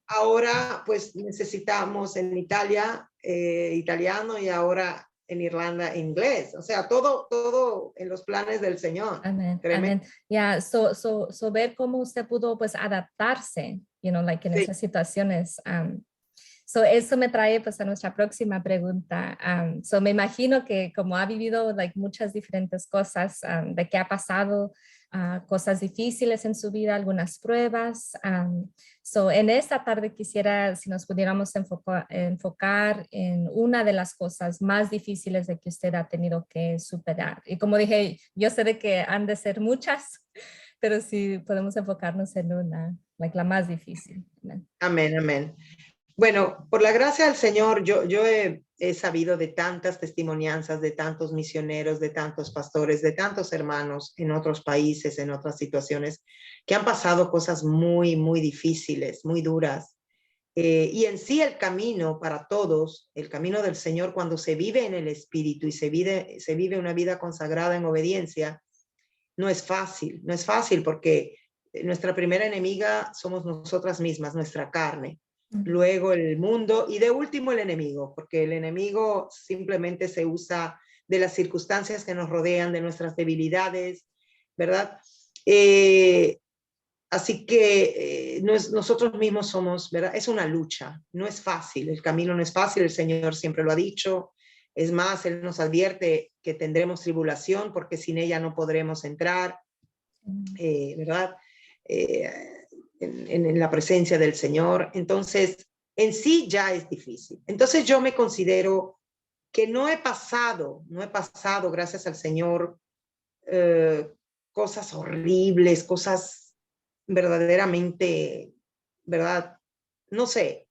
[SPEAKER 2] Ahora, pues necesitamos en Italia italiano y ahora en Irlanda inglés. O sea, todo en los planes del Señor.
[SPEAKER 1] Amén. Amén. Ya, so ver cómo usted pudo pues adaptarse, en esas situaciones. So eso me trae pues a nuestra próxima pregunta. So me imagino que como ha vivido muchas diferentes cosas, de que ha pasado cosas difíciles en su vida, algunas pruebas. So en esta tarde quisiera si nos pudiéramos enfocar en una de las cosas más difíciles de que usted ha tenido que superar. Y como dije, yo sé de que han de ser muchas, pero si podemos enfocarnos en una, la más difícil.
[SPEAKER 2] Amén, amén. Bueno, por la gracia del Señor, yo he sabido de tantas testimonianzas, de tantos misioneros, de tantos pastores, de tantos hermanos en otros países, en otras situaciones, que han pasado cosas muy, muy difíciles, muy duras. Y en sí el camino para todos, el camino del Señor, cuando se vive en el Espíritu y se vive una vida consagrada en obediencia, no es fácil, no es fácil porque nuestra primera enemiga somos nosotras mismas, nuestra carne. Luego el mundo y de último el enemigo, porque el enemigo simplemente se usa de las circunstancias que nos rodean, de nuestras debilidades, ¿verdad? Así que nosotros mismos somos, ¿verdad? Es una lucha, no es fácil, el camino no es fácil, el Señor siempre lo ha dicho. Es más, Él nos advierte que tendremos tribulación porque sin ella no podremos entrar, ¿verdad? En la presencia del Señor. Entonces, en sí ya es difícil. Entonces yo me considero que no he pasado, gracias al Señor, cosas horribles, cosas verdaderamente, ¿verdad? No sé,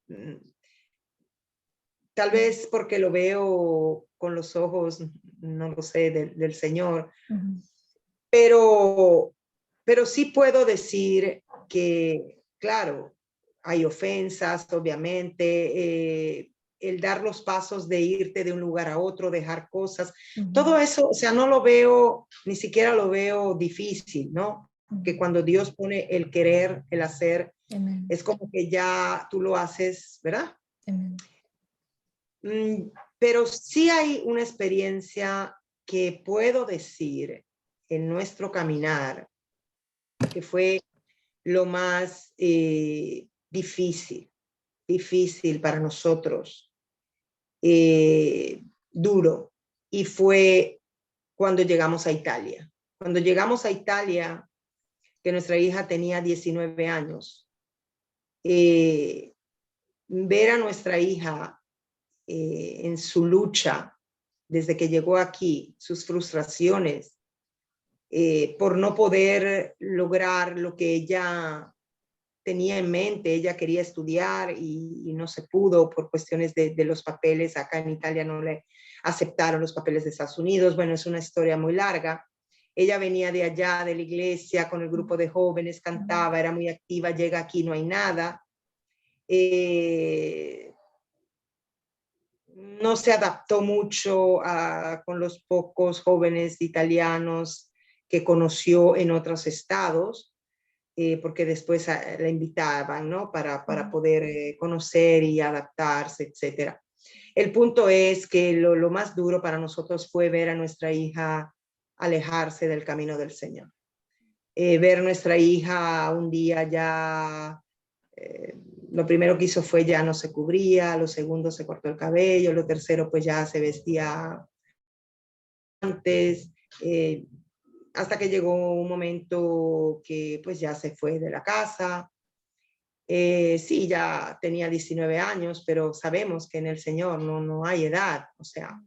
[SPEAKER 2] tal vez porque lo veo con los ojos, no lo sé, del Señor, pero sí puedo decir que, claro, hay ofensas, obviamente, el dar los pasos de irte de un lugar a otro, dejar cosas, todo eso, o sea, no lo veo, ni siquiera lo veo difícil, ¿no? Que cuando Dios pone el querer, el hacer, es como que ya tú lo haces, ¿verdad? Pero sí hay una experiencia que puedo decir en nuestro caminar, que fue lo más difícil para nosotros, duro, y fue cuando llegamos a Italia. Cuando llegamos a Italia, que nuestra hija tenía 19 años, ver a nuestra hija en su lucha desde que llegó aquí, sus frustraciones, por no poder lograr lo que ella tenía en mente. Ella quería estudiar y no se pudo por cuestiones de los papeles. Acá en Italia no le aceptaron los papeles de Estados Unidos. Bueno, es una historia muy larga. Ella venía de allá, de la iglesia, con el grupo de jóvenes, cantaba, era muy activa, llega aquí, no hay nada. No se adaptó mucho con los pocos jóvenes italianos que conoció en otros estados, porque después la invitaban, ¿no? Para poder conocer y adaptarse, etc. El punto es que lo más duro para nosotros fue ver a nuestra hija alejarse del camino del Señor. Ver a nuestra hija un día ya, lo primero que hizo fue ya no se cubría, lo segundo se cortó el cabello, lo tercero pues ya se vestía antes, hasta que llegó un momento que pues ya se fue de la casa. Sí, ya tenía 19 años, pero sabemos que en el Señor no hay edad, o sea,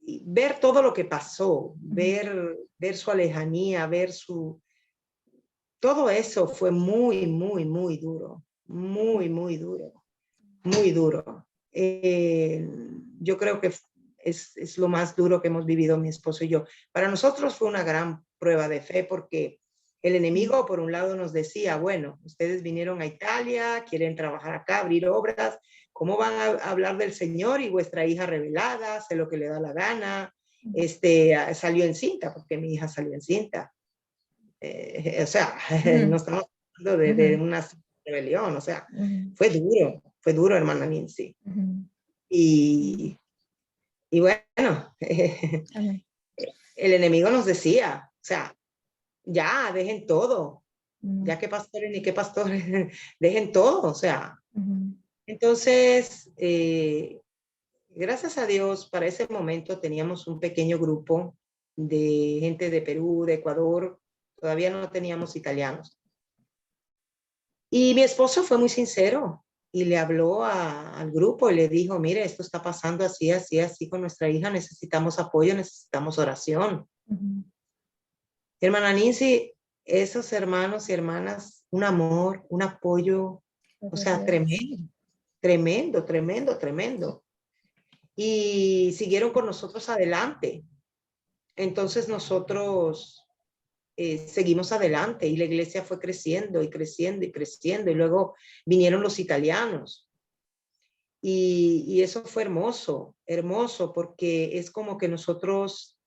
[SPEAKER 2] y ver todo lo que pasó, ver su lejanía, todo eso fue muy, muy, muy duro, muy, muy duro, muy duro. Yo creo que es lo más duro que hemos vivido mi esposo y yo. Para nosotros fue una gran prueba de fe porque el enemigo, por un lado, nos decía, bueno, ustedes vinieron a Italia, quieren trabajar acá, abrir obras, ¿cómo van a hablar del Señor y vuestra hija revelada, hace lo que le da la gana? Salió encinta, porque mi hija salió encinta. O sea, no estamos hablando de una rebelión, o sea, fue duro, hermana Nancy. Y bueno, el enemigo nos decía, o sea, ya, dejen todo, ya que pastores ni qué pastores, dejen todo, o sea. Entonces, gracias a Dios, para ese momento teníamos un pequeño grupo de gente de Perú, de Ecuador, todavía no teníamos italianos. Y mi esposo fue muy sincero y le habló al grupo y le dijo, mire, esto está pasando así, así, así con nuestra hija, necesitamos apoyo, necesitamos oración. Hermana Nancy, esos hermanos y hermanas, un amor, un apoyo, o sea, tremendo, tremendo, tremendo, tremendo. Y siguieron con nosotros adelante. Entonces nosotros seguimos adelante y la iglesia fue creciendo y creciendo y creciendo y luego vinieron los italianos y eso fue hermoso, hermoso porque es como que nosotros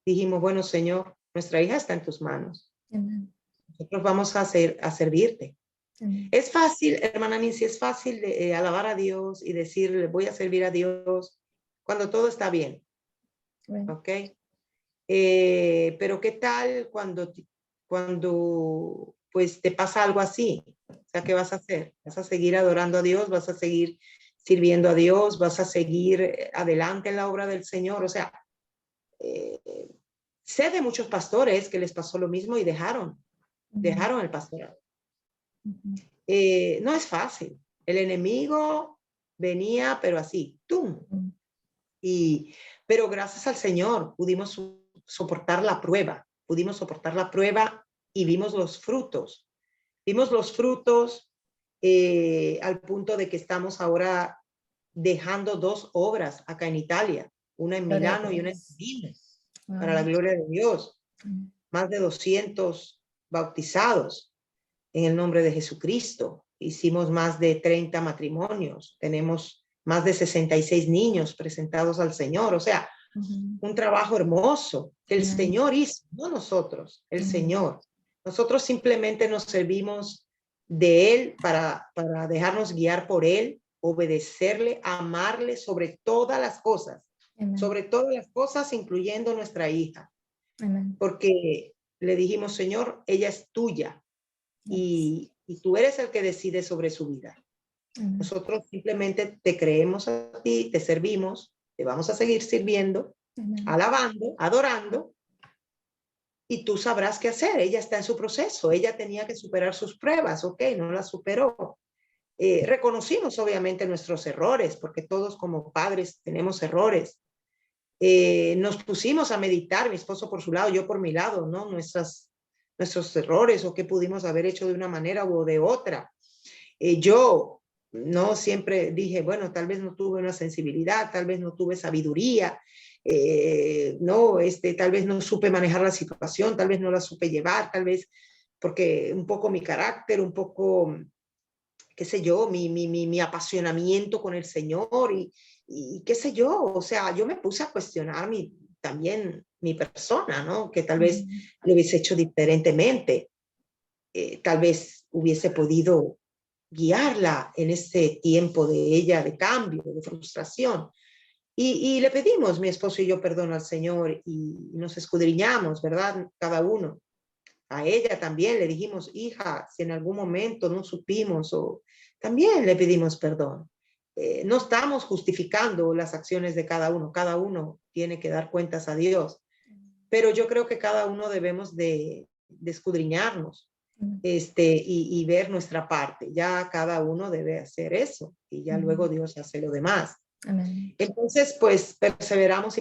[SPEAKER 2] dijimos, bueno Señor, nuestra hija está en tus manos.
[SPEAKER 1] Amén.
[SPEAKER 2] Nosotros vamos a servirte.
[SPEAKER 1] Amén.
[SPEAKER 2] Es fácil, hermana Nancy, es fácil alabar a Dios y decirle, voy a servir a Dios cuando todo está bien.
[SPEAKER 1] Amén.
[SPEAKER 2] ¿Ok? Pero ¿qué tal cuando pues te pasa algo así? O sea, ¿qué vas a hacer? ¿Vas a seguir adorando a Dios? ¿Vas a seguir sirviendo a Dios? ¿Vas a seguir adelante en la obra del Señor? O sea, sé de muchos pastores que les pasó lo mismo y dejaron el pastorado. No es fácil. El enemigo venía, pero así, ¡tum! Pero gracias al Señor pudimos soportar la prueba y vimos los frutos. Vimos los frutos al punto de que estamos ahora dejando 2 obras acá en Italia, una en
[SPEAKER 1] Gloria a
[SPEAKER 2] Milano y una en
[SPEAKER 1] Dios.
[SPEAKER 2] Turín,
[SPEAKER 1] Wow.
[SPEAKER 2] para la gloria de Dios. Más de 200 bautizados en el nombre de Jesucristo. Hicimos más de 30 matrimonios, tenemos más de 66 niños presentados al Señor, o sea, un trabajo hermoso que el Señor hizo, no nosotros, el Señor. Nosotros simplemente nos servimos de Él para dejarnos guiar por Él, obedecerle, amarle sobre todas las cosas, incluyendo nuestra hija.
[SPEAKER 1] Amén.
[SPEAKER 2] Porque le dijimos, Señor, ella es tuya y tú eres el que decide sobre su vida.
[SPEAKER 1] Amén.
[SPEAKER 2] Nosotros simplemente te creemos a ti, te servimos, te vamos a seguir sirviendo,
[SPEAKER 1] Amén.
[SPEAKER 2] alabando, adorando, y tú sabrás qué hacer. Ella está en su proceso, ella tenía que superar sus pruebas, ok, no las superó. Reconocimos obviamente nuestros errores, porque todos como padres tenemos errores. Nos pusimos a meditar, mi esposo por su lado, yo por mi lado, ¿no? Nuestros errores o qué pudimos haber hecho de una manera o de otra. Yo no siempre dije, bueno, tal vez no tuve una sensibilidad, tal vez no tuve sabiduría, no, tal vez no supe manejar la situación, tal vez no la supe llevar, tal vez porque un poco mi carácter, un poco, qué sé yo, mi apasionamiento con el Señor y qué sé yo, o sea, yo me puse a cuestionar también mi persona, ¿no? Que tal vez lo hubiese hecho diferentemente, tal vez hubiese podido guiarla en ese tiempo de ella de cambio, de frustración. Y le pedimos, mi esposo y yo, perdón al Señor y nos escudriñamos, ¿verdad? Cada uno. A ella también le dijimos, hija, si en algún momento no supimos, o también le pedimos perdón. No estamos justificando las acciones de cada uno tiene que dar cuentas a Dios, pero yo creo que cada uno debemos de escudriñarnos y ver nuestra parte. Ya cada uno debe hacer eso y ya luego Dios hace lo demás.
[SPEAKER 1] Amén.
[SPEAKER 2] Entonces, pues perseveramos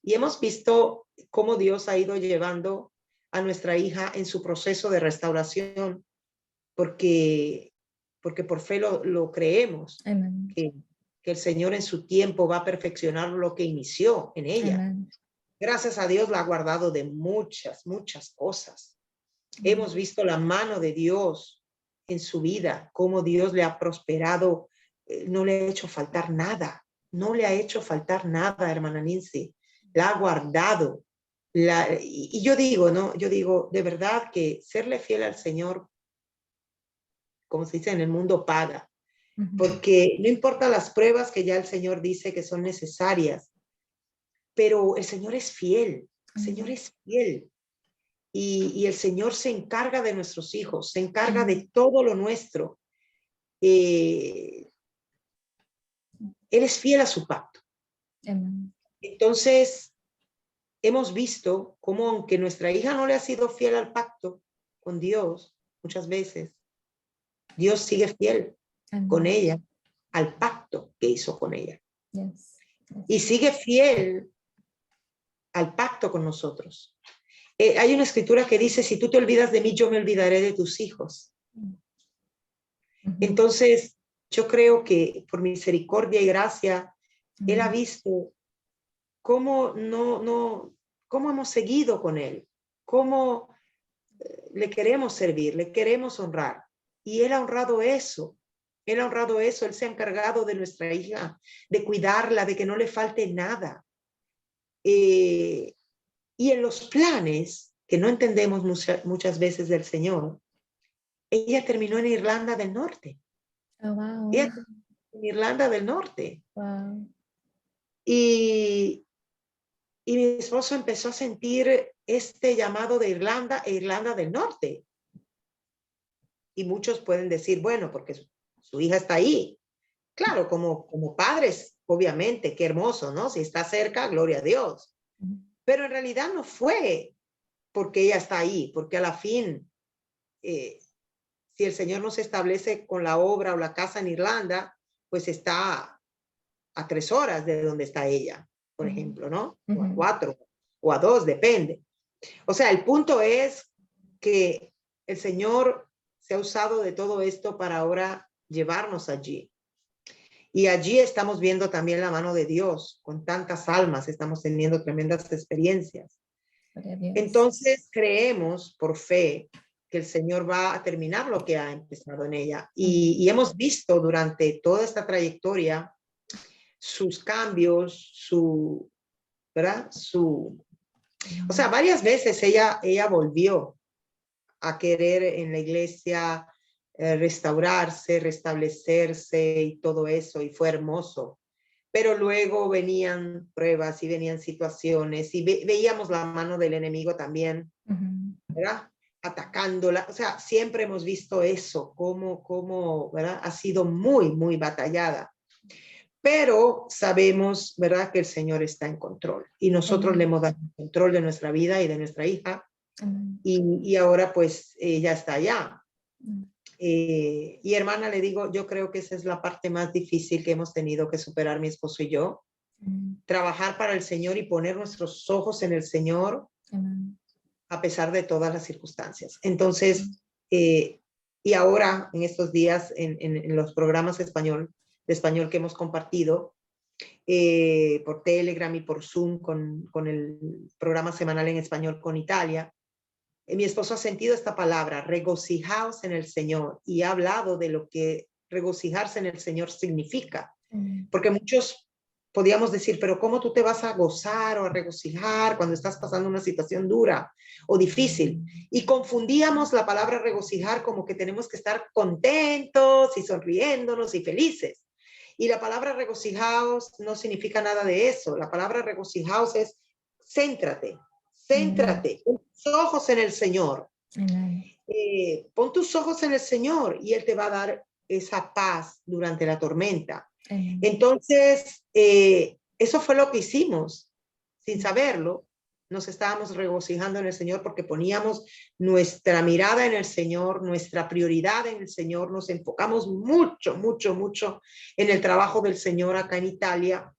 [SPEAKER 2] y hemos visto cómo Dios ha ido llevando a nuestra hija en su proceso de restauración, porque por fe lo creemos, que el Señor en su tiempo va a perfeccionar lo que inició en ella.
[SPEAKER 1] Amén.
[SPEAKER 2] Gracias a Dios la ha guardado de muchas, muchas cosas. Hemos visto la mano de Dios en su vida, cómo Dios le ha prosperado, no le ha hecho faltar nada, hermana Nancy, la ha guardado. Y yo digo, ¿no? Yo digo, de verdad que serle fiel al Señor, como se dice en el mundo, paga. Porque no importa las pruebas que ya el Señor dice que son necesarias, pero el Señor es fiel, el Señor es fiel. Y el Señor se encarga de nuestros hijos, se encarga de todo lo nuestro. Él es fiel a su pacto. Entonces, hemos visto cómo aunque nuestra hija no le ha sido fiel al pacto con Dios, muchas veces, Dios sigue fiel con ella al pacto que hizo con ella. Y sigue fiel al pacto con nosotros. Hay una escritura que dice, si tú te olvidas de mí, yo me olvidaré de tus hijos. Entonces, yo creo que por misericordia y gracia, Él ha visto cómo cómo hemos seguido con Él, cómo le queremos servir, le queremos honrar. Y Él ha honrado eso. Él ha honrado eso. Él se ha encargado de nuestra hija, de cuidarla, de que no le falte nada. Y en los planes que no entendemos muchas veces del Señor, ella terminó en Irlanda del Norte.
[SPEAKER 1] Oh, wow.
[SPEAKER 2] Ella terminó en Irlanda del Norte.
[SPEAKER 1] Wow.
[SPEAKER 2] Y mi esposo empezó a sentir este llamado de Irlanda e Irlanda del Norte. Y muchos pueden decir, bueno, porque su hija está ahí. Claro, como padres, obviamente, qué hermoso, ¿no? Si está cerca, gloria a Dios. Pero en realidad no fue porque ella está ahí, porque a la fin, si el Señor no se establece con la obra o la casa en Irlanda, pues está a 3 horas de donde está ella, por ejemplo, ¿no? O a 4 o a 2, depende. O sea, el punto es que el Señor se ha usado de todo esto para ahora llevarnos allí. Y allí estamos viendo también la mano de Dios, con tantas almas, estamos teniendo tremendas experiencias. Entonces creemos por fe que el Señor va a terminar lo que ha empezado en ella. Y hemos visto durante toda esta trayectoria sus cambios, ¿verdad? O sea, varias veces ella volvió a querer en la iglesia restaurarse, restablecerse y todo eso, y fue hermoso. Pero luego venían pruebas y venían situaciones y veíamos la mano del enemigo también, ¿verdad? Atacándola. O sea, siempre hemos visto eso, cómo, ¿verdad? Ha sido muy, muy batallada. Pero sabemos, ¿verdad?, que el Señor está en control y nosotros le hemos dado el control de nuestra vida y de nuestra hija. Y ahora pues ella está allá. Y hermana, le digo, yo creo que esa es la parte más difícil que hemos tenido que superar mi esposo y yo. Trabajar para el Señor y poner nuestros ojos en el Señor a pesar de todas las circunstancias. Entonces, y ahora en estos días en los programas de español que hemos compartido por Telegram y por Zoom con el programa semanal en español con Italia, mi esposo ha sentido esta palabra, regocijaos en el Señor, y ha hablado de lo que regocijarse en el Señor significa. Porque muchos podíamos decir, pero ¿cómo tú te vas a gozar o a regocijar cuando estás pasando una situación dura o difícil? Y confundíamos la palabra regocijar como que tenemos que estar contentos y sonriéndonos y felices. Y la palabra regocijaos no significa nada de eso. La palabra regocijaos es céntrate, pon tus ojos en el Señor. Pon tus ojos en el Señor y Él te va a dar esa paz durante la tormenta. Entonces, eso fue lo que hicimos. Sin saberlo, nos estábamos regocijando en el Señor porque poníamos nuestra mirada en el Señor, nuestra prioridad en el Señor. Nos enfocamos mucho, mucho, mucho en el trabajo del Señor acá en Italia,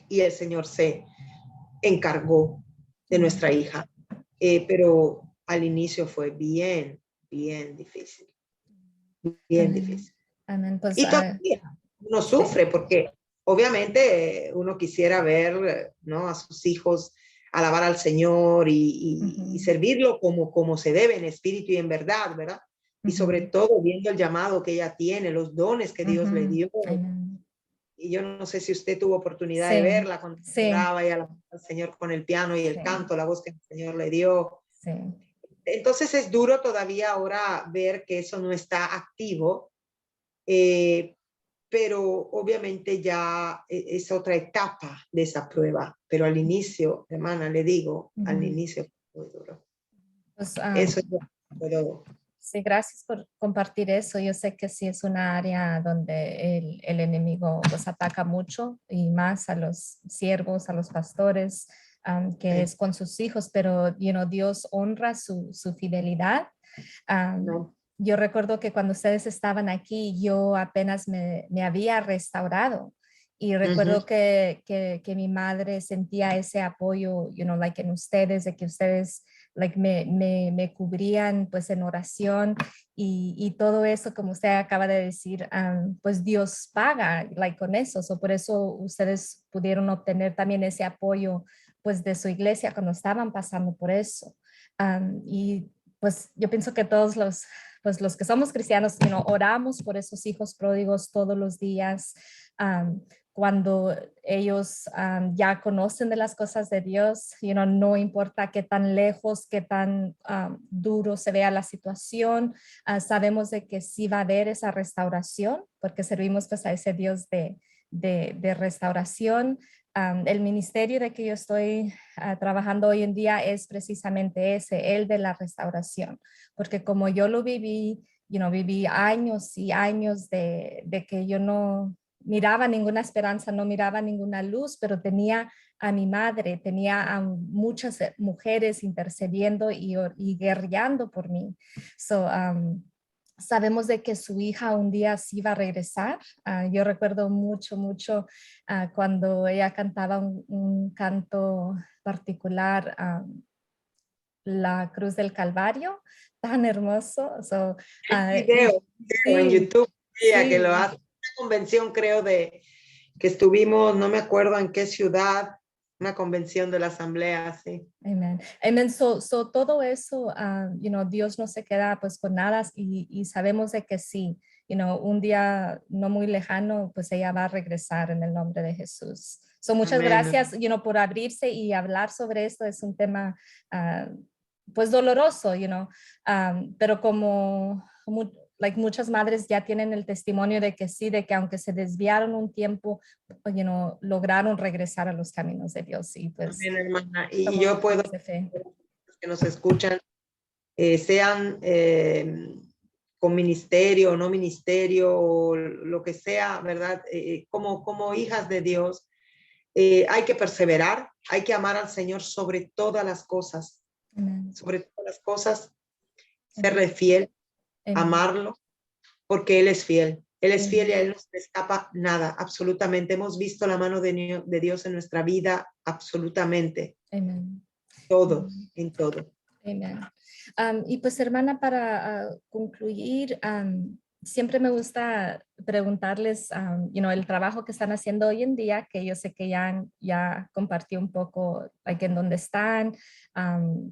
[SPEAKER 2] y el Señor se encargó de nuestra hija. Pero al inicio fue bien, bien difícil. Bien difícil.
[SPEAKER 1] Pues,
[SPEAKER 2] y todavía uno sufre porque obviamente uno quisiera ver, ¿no?, a sus hijos alabar al Señor y servirlo como se debe, en espíritu y en verdad, ¿verdad? Y sobre todo viendo el llamado que ella tiene, los dones que Dios le dio. Y yo no sé si usted tuvo oportunidad de verla cuando oraba y alababa al Señor con el piano y el canto, la voz que el Señor le dio. Entonces es duro todavía ahora ver que eso no está activo, pero obviamente ya es otra etapa de esa prueba. Pero al inicio, hermana, le digo, al inicio fue muy duro.
[SPEAKER 1] Pues,
[SPEAKER 2] eso es lo que puedo.
[SPEAKER 1] Sí, gracias por compartir eso. Yo sé que sí es una área donde el enemigo los ataca mucho, y más a los siervos, a los pastores, que es con sus hijos, pero Dios honra su fidelidad. Yo recuerdo que cuando ustedes estaban aquí, yo apenas me había restaurado, y recuerdo que mi madre sentía ese apoyo, like en ustedes, de que ustedes me cubrían pues en oración, y todo eso, como usted acaba de decir, pues Dios paga con eso. Por eso ustedes pudieron obtener también ese apoyo pues de su iglesia cuando estaban pasando por eso. Y pues yo pienso que todos los que somos cristianos, oramos por esos hijos pródigos todos los días. Cuando ellos ya conocen de las cosas de Dios, no importa qué tan lejos, qué tan duro se vea la situación, sabemos de que sí va a haber esa restauración, porque servimos pues a ese Dios de restauración. El ministerio de que yo estoy trabajando hoy en día es precisamente ese, el de la restauración, porque como yo lo viví, viví años y años de que yo no miraba ninguna esperanza, no miraba ninguna luz, pero tenía a mi madre, tenía a muchas mujeres intercediendo y guerreando por mí. So, sabemos de que su hija un día sí va a regresar. Yo recuerdo mucho cuando ella cantaba un canto particular, La Cruz del Calvario, tan hermoso. So,
[SPEAKER 2] Video en
[SPEAKER 1] sí,
[SPEAKER 2] YouTube, que lo
[SPEAKER 1] sí.
[SPEAKER 2] hace. Una convención, creo, que estuvimos, no me acuerdo en qué ciudad, una convención de la asamblea, sí.
[SPEAKER 1] Amen. Amen. So todo eso, Dios no se queda pues con nada y sabemos de que sí, un día no muy lejano, pues ella va a regresar en el nombre de Jesús. So muchas
[SPEAKER 2] Amén.
[SPEAKER 1] gracias, por abrirse y hablar sobre esto. Es un tema, pues doloroso, pero como muchas madres ya tienen el testimonio de que sí, de que aunque se desviaron un tiempo, lograron regresar a los caminos de Dios y pues
[SPEAKER 2] Amén, hermana. Y
[SPEAKER 1] somos
[SPEAKER 2] yo puedo,
[SPEAKER 1] mujeres de fe.
[SPEAKER 2] los que nos escuchan, sean con ministerio o no ministerio, o lo que sea, ¿verdad? Como hijas de Dios, hay que perseverar, hay que amar al Señor
[SPEAKER 1] Amen.
[SPEAKER 2] sobre todas las cosas,
[SPEAKER 1] Amen.
[SPEAKER 2] serle fiel,
[SPEAKER 1] Amen.
[SPEAKER 2] amarlo, porque Él es fiel. Él es fiel y a
[SPEAKER 1] Amen.
[SPEAKER 2] Él no se le escapa nada, absolutamente. Hemos visto la mano de Dios en nuestra vida, absolutamente,
[SPEAKER 1] Amen.
[SPEAKER 2] todo,
[SPEAKER 1] Amen.
[SPEAKER 2] en todo.
[SPEAKER 1] Amen. Y pues hermana, para concluir, siempre me gusta preguntarles, el trabajo que están haciendo hoy en día, que yo sé que ya compartí un poco like, en dónde están,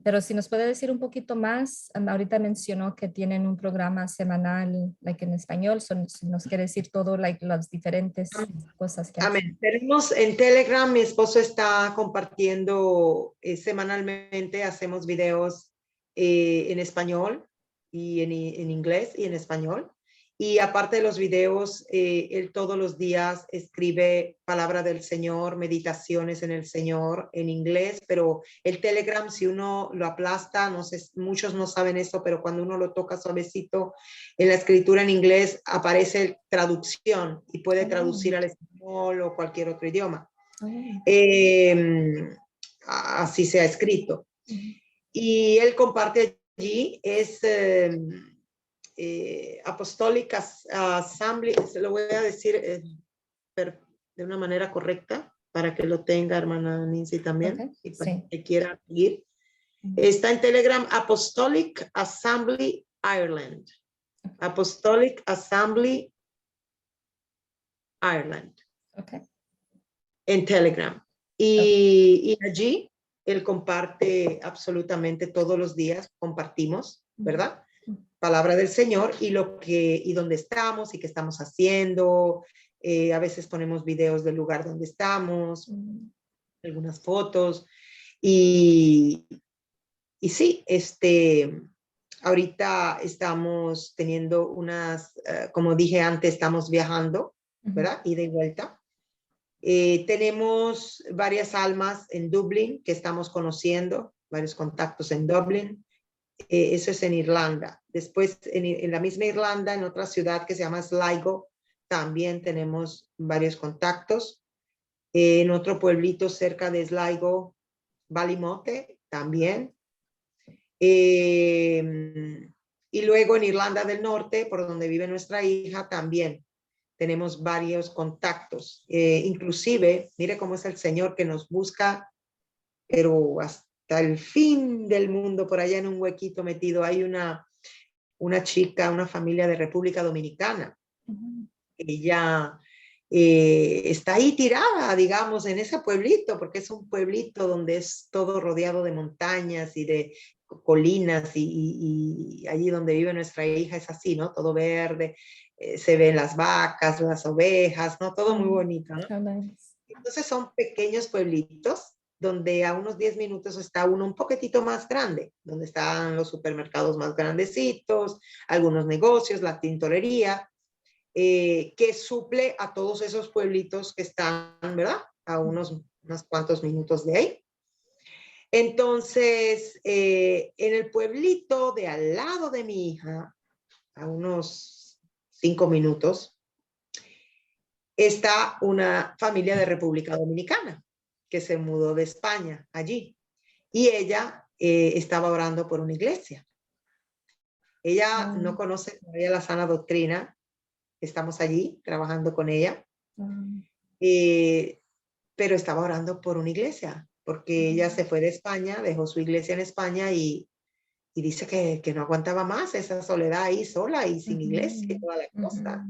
[SPEAKER 1] pero si nos puede decir un poquito más, ahorita mencionó que tienen un programa semanal like, en español, si nos quiere decir todo, like, las diferentes cosas que hacen.
[SPEAKER 2] Amén. Tenemos en Telegram, mi esposo está compartiendo semanalmente, hacemos videos en español y en inglés y en español. Y aparte de los videos, él todos los días escribe palabra del Señor, meditaciones en el Señor en inglés, pero el Telegram, si uno lo aplasta, no sé, muchos no saben eso, pero cuando uno lo toca suavecito en la escritura en inglés, aparece traducción y puede traducir al español o cualquier otro idioma. Así se ha escrito. Y él comparte allí, es Apostolic Assembly, se lo voy a decir de una manera correcta para que lo tenga hermana Nancy también y para que quiera seguir. Está en Telegram, Apostolic Assembly Ireland. Apostolic Assembly Ireland. En Telegram. Y allí él comparte absolutamente todos los días, compartimos, ¿verdad? Palabra del Señor y dónde estamos y qué estamos haciendo. A veces ponemos videos del lugar donde estamos, algunas fotos. Y sí, ahorita estamos teniendo como dije antes, estamos viajando, ¿verdad? Ida y vuelta. Tenemos varias almas en Dublín que estamos conociendo, varios contactos en Dublín. Eso es en Irlanda. Después, en la misma Irlanda, en otra ciudad que se llama Sligo, también tenemos varios contactos. En otro pueblito cerca de Sligo, Ballymote, también. Y luego en Irlanda del Norte, por donde vive nuestra hija, también tenemos varios contactos. Inclusive, mire cómo es el Señor que nos busca, pero hasta el fin del mundo, por allá en un huequito metido. Hay una chica, una familia de República Dominicana. Ella está ahí tirada, digamos, en ese pueblito, porque es un pueblito donde es todo rodeado de montañas y de colinas y allí donde vive nuestra hija es así, ¿no? Todo verde, se ven las vacas, las ovejas, ¿no? Todo muy bonito, ¿no?
[SPEAKER 1] How nice.
[SPEAKER 2] Entonces son pequeños pueblitos donde a unos 10 minutos está uno un poquitito más grande, donde están los supermercados más grandecitos, algunos negocios, la tintorería, que suple a todos esos pueblitos que están, ¿verdad? A unos cuantos minutos de ahí. Entonces, en el pueblito de al lado de mi hija, a unos 5 minutos, está una familia de República Dominicana que se mudó de España allí. Y ella estaba orando por una iglesia. Ella no conoce todavía la sana doctrina. Estamos allí trabajando con ella. Pero estaba orando por una iglesia, porque ella se fue de España, dejó su iglesia en España y dice que no aguantaba más esa soledad ahí sola y sin iglesia y toda la cosa.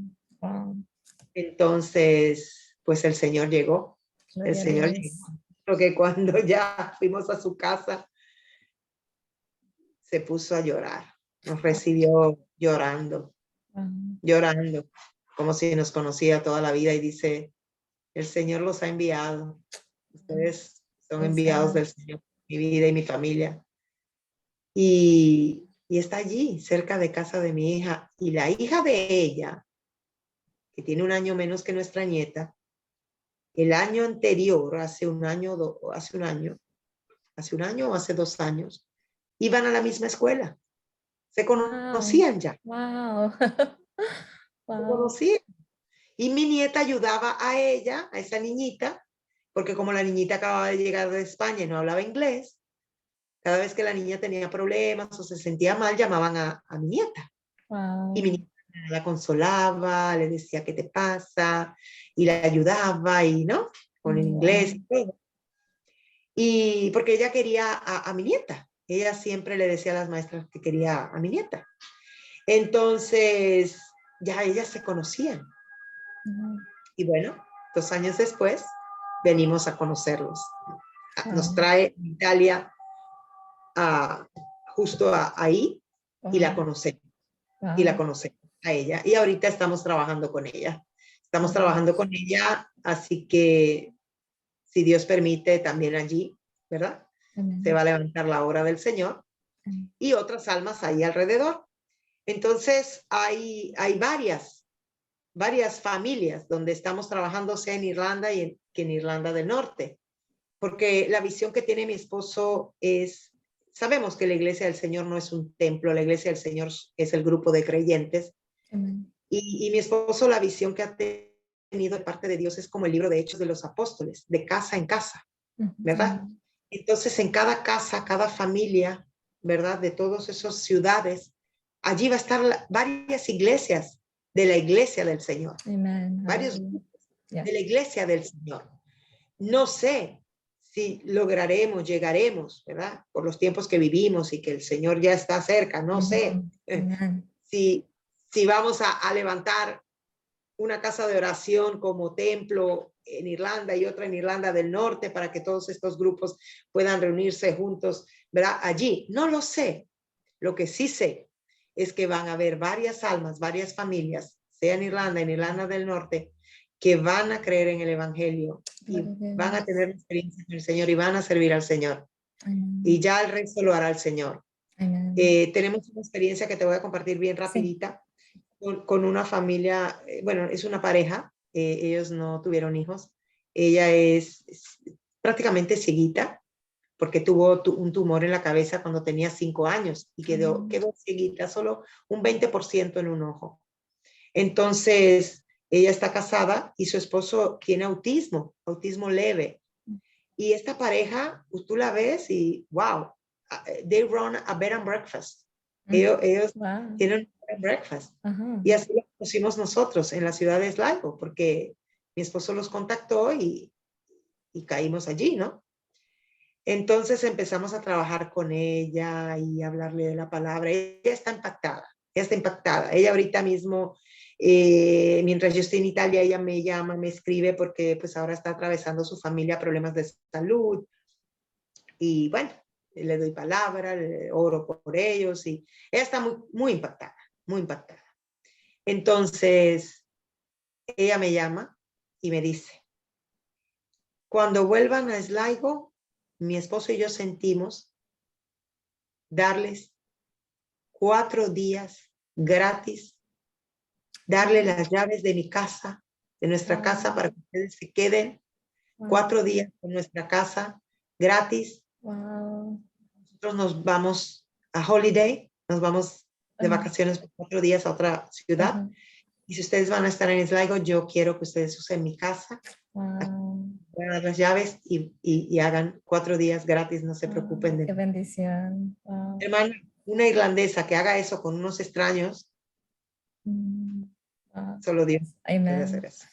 [SPEAKER 2] Entonces, pues el Señor llegó. El Señor llegó. Porque cuando ya fuimos a su casa, se puso a llorar. Nos recibió llorando, llorando, como si nos conocía toda la vida y dice, el Señor los ha enviado. Ustedes son enviados del Señor, mi vida y mi familia. Y está allí, cerca de casa de mi hija. Y la hija de ella, que tiene un año menos que nuestra nieta, el año anterior, hace un año o hace 2 años, iban a la misma escuela. Se conocían ya.
[SPEAKER 1] Wow.
[SPEAKER 2] Se conocían. Y mi nieta ayudaba a ella, a esa niñita, porque como la niñita acababa de llegar de España y no hablaba inglés, cada vez que la niña tenía problemas o se sentía mal, llamaban a mi nieta. Y mi nieta la consolaba, le decía, ¿qué te pasa? Y la ayudaba, y ¿no? Con el inglés y todo. Y porque ella quería a mi nieta. Ella siempre le decía a las maestras que quería a mi nieta. Entonces, ya ellas se conocían. Y bueno, 2 años después, venimos a conocerlos. Nos trae Italia justo ahí y la conocemos. Y la conocemos a ella. Y ahorita estamos trabajando con ella. Estamos trabajando con ella, así que si Dios permite, también allí, ¿verdad? Se va a levantar la obra del Señor y otras almas ahí alrededor. Entonces, hay varias familias donde estamos trabajando, sea en Irlanda y que en Irlanda del Norte, porque la visión que tiene mi esposo es, sabemos que la iglesia del Señor no es un templo, la iglesia del Señor es el grupo de creyentes, y mi esposo, la visión que ha tenido de parte de Dios es como el libro de Hechos de los Apóstoles, de casa en casa, ¿verdad? Entonces, en cada casa, cada familia, ¿verdad? De todas esas ciudades, allí va a estar varias iglesias de la iglesia del Señor. Varios grupos de la iglesia del Señor. No sé si lograremos, llegaremos, ¿verdad? Por los tiempos que vivimos y que el Señor ya está cerca, no sé. Si vamos a levantar una casa de oración como templo en Irlanda y otra en Irlanda del Norte para que todos estos grupos puedan reunirse juntos, ¿verdad? Allí, no lo sé. Lo que sí sé es que van a haber varias almas, varias familias, sea en Irlanda del Norte, que van a creer en el Evangelio y van a tener experiencia con el Señor y van a servir al Señor. Y ya el resto lo hará el Señor. Tenemos una experiencia que te voy a compartir bien rapidita. Con una familia, bueno, es una pareja, ellos no tuvieron hijos, ella es prácticamente cieguita, porque tuvo un tumor en la cabeza cuando tenía 5 años y quedó cieguita, solo un 20% en un ojo. Entonces, ella está casada y su esposo tiene autismo leve. Y esta pareja, pues, tú la ves y, wow, they run a bed and breakfast. Ellos tienen un bed and breakfast. Y así lo pusimos nosotros en la ciudad de Sligo, porque mi esposo los contactó y caímos allí, ¿no? Entonces empezamos a trabajar con ella y hablarle de la palabra. Ella está impactada, Ella ahorita mismo, mientras yo estoy en Italia, ella me llama, me escribe porque pues ahora está atravesando su familia problemas de salud. Y bueno, le doy palabra, le oro por ellos y ella está muy impactada, muy impactada. Entonces, ella me llama y me dice, cuando vuelvan a Sligo, mi esposo y yo sentimos darles 4 días gratis, darle las llaves de mi casa, de nuestra casa, para que ustedes se queden 4 días en nuestra casa gratis. Nosotros nos vamos a holiday, nos vamos de vacaciones por 4 días a otra ciudad. Y si ustedes van a estar en Sligo, yo quiero que ustedes usen mi casa. Voy a dar las llaves y hagan 4 días gratis, no se preocupen de
[SPEAKER 1] qué
[SPEAKER 2] mí.
[SPEAKER 1] bendición.
[SPEAKER 2] Hermana, una irlandesa que haga eso con unos extraños, solo Dios puede hacer eso.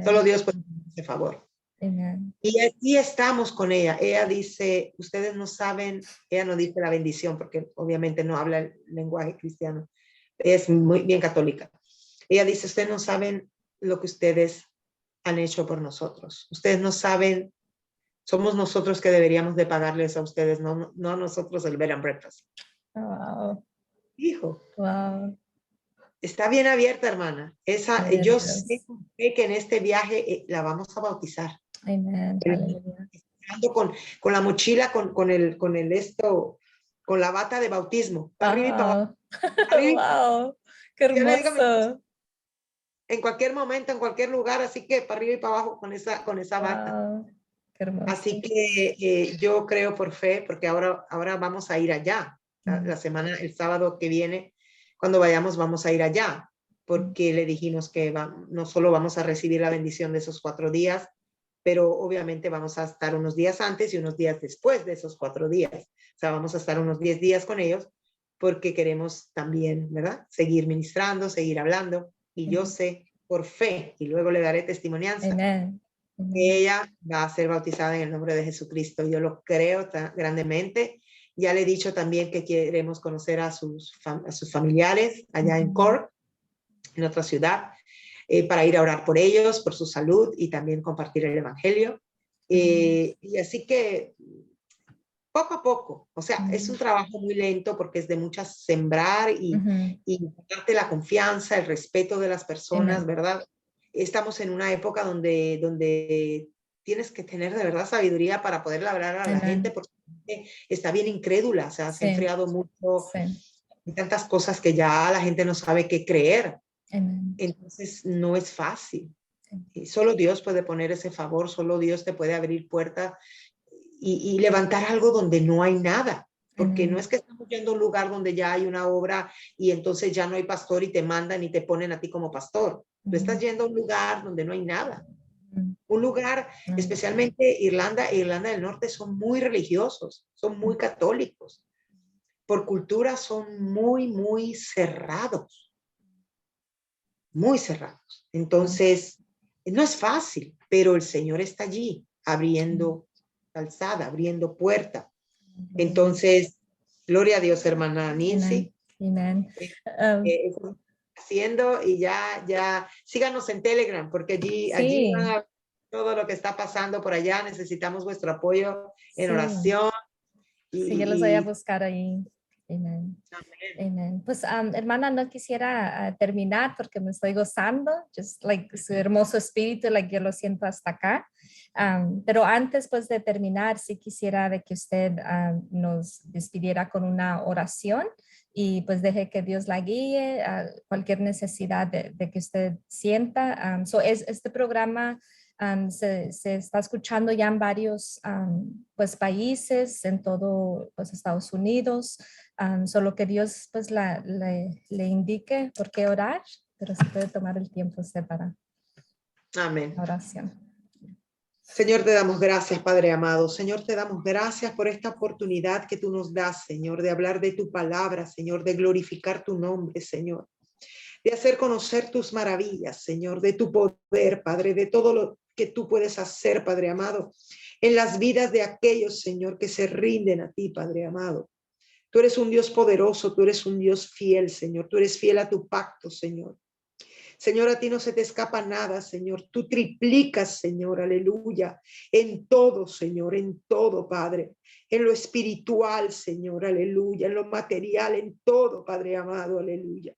[SPEAKER 2] Solo Dios puede hacer ese favor.
[SPEAKER 1] Amen.
[SPEAKER 2] Y aquí estamos con ella. Ella dice, ustedes no saben, ella no dice la bendición porque obviamente no habla el lenguaje cristiano. Es muy bien católica. Ella dice, ustedes no saben lo que ustedes han hecho por nosotros. Ustedes no saben, somos nosotros que deberíamos de pagarles a ustedes, no a nosotros el bed and breakfast.
[SPEAKER 1] Wow.
[SPEAKER 2] Hijo.
[SPEAKER 1] Wow.
[SPEAKER 2] Está bien abierta, hermana. Yo sé que en este viaje la vamos a bautizar.
[SPEAKER 1] Amen.
[SPEAKER 2] Con la mochila, con la bata de bautismo. Para arriba y para abajo.
[SPEAKER 1] Wow. Qué hermoso.
[SPEAKER 2] En cualquier momento, en cualquier lugar, así que para arriba y para abajo con esa bata.
[SPEAKER 1] Qué hermoso.
[SPEAKER 2] Así que yo creo por fe, porque ahora vamos a ir allá. La semana, el sábado que viene, cuando vayamos, vamos a ir allá, porque le dijimos que no solo vamos a recibir la bendición de esos 4 días, pero obviamente vamos a estar unos días antes y unos días después de esos 4 días. O sea, vamos a estar unos 10 días con ellos, porque queremos también, ¿verdad? Seguir ministrando, seguir hablando. Y yo sé por fe, y luego le daré testimonianza, que ella va a ser bautizada en el nombre de Jesucristo. Yo lo creo grandemente. Ya le he dicho también que queremos conocer a sus familiares allá en Cork, en otra ciudad, para ir a orar por ellos, por su salud y también compartir el evangelio. Y así que poco a poco, o sea, es un trabajo muy lento porque es de muchas sembrar y darte la confianza, el respeto de las personas, ¿verdad? Estamos en una época donde tienes que tener de verdad sabiduría para poder hablar a la gente, porque está bien incrédula, o sea, se ha enfriado mucho, y tantas cosas que ya la gente no sabe qué creer. Entonces no es fácil. Y solo Dios puede poner ese favor, solo Dios te puede abrir puertas y levantar algo donde no hay nada. Porque no es que estamos yendo a un lugar donde ya hay una obra y entonces ya no hay pastor y te mandan y te ponen a ti como pastor. Tú estás yendo a un lugar donde no hay nada. Un lugar, especialmente Irlanda e Irlanda del Norte, son muy religiosos, son muy católicos. Por cultura son muy cerrados. Muy cerrados. Entonces, no es fácil, pero el Señor está allí abriendo calzada, abriendo puerta. Entonces, gloria a Dios, hermana Nancy.
[SPEAKER 1] Amen.
[SPEAKER 2] Haciendo y ya síganos en Telegram, porque allí van a ver todo lo que está pasando por allá. Necesitamos vuestro apoyo en oración.
[SPEAKER 1] Sí, yo los voy a buscar ahí. Amen. Amen. Pues, hermana, no quisiera terminar porque me estoy gozando, just like su hermoso espíritu, like yo lo siento hasta acá. Pero antes, pues, de terminar, sí quisiera de que usted nos despidiera con una oración y pues deje que Dios la guíe a cualquier necesidad de que usted sienta. Este programa se está escuchando ya en varios pues, países, en todo pues, Estados Unidos. Solo que Dios pues le indique por qué orar, pero se puede tomar el tiempo usted para
[SPEAKER 2] Amén.
[SPEAKER 1] la oración.
[SPEAKER 2] Señor, te damos gracias, Padre amado. Señor, te damos gracias por esta oportunidad que tú nos das, Señor, de hablar de tu palabra, Señor, de glorificar tu nombre, Señor, de hacer conocer tus maravillas, Señor, de tu poder, Padre, de todo lo que tú puedes hacer, Padre amado, en las vidas de aquellos, Señor, que se rinden a ti, Padre amado. Tú eres un Dios poderoso, tú eres un Dios fiel, Señor, tú eres fiel a tu pacto, Señor. Señor, a ti no se te escapa nada, Señor. Tú triplicas, Señor, aleluya, en todo, Señor, en todo, Padre. en lo espiritual, Señor, aleluya, en lo material, en todo, Padre amado, aleluya.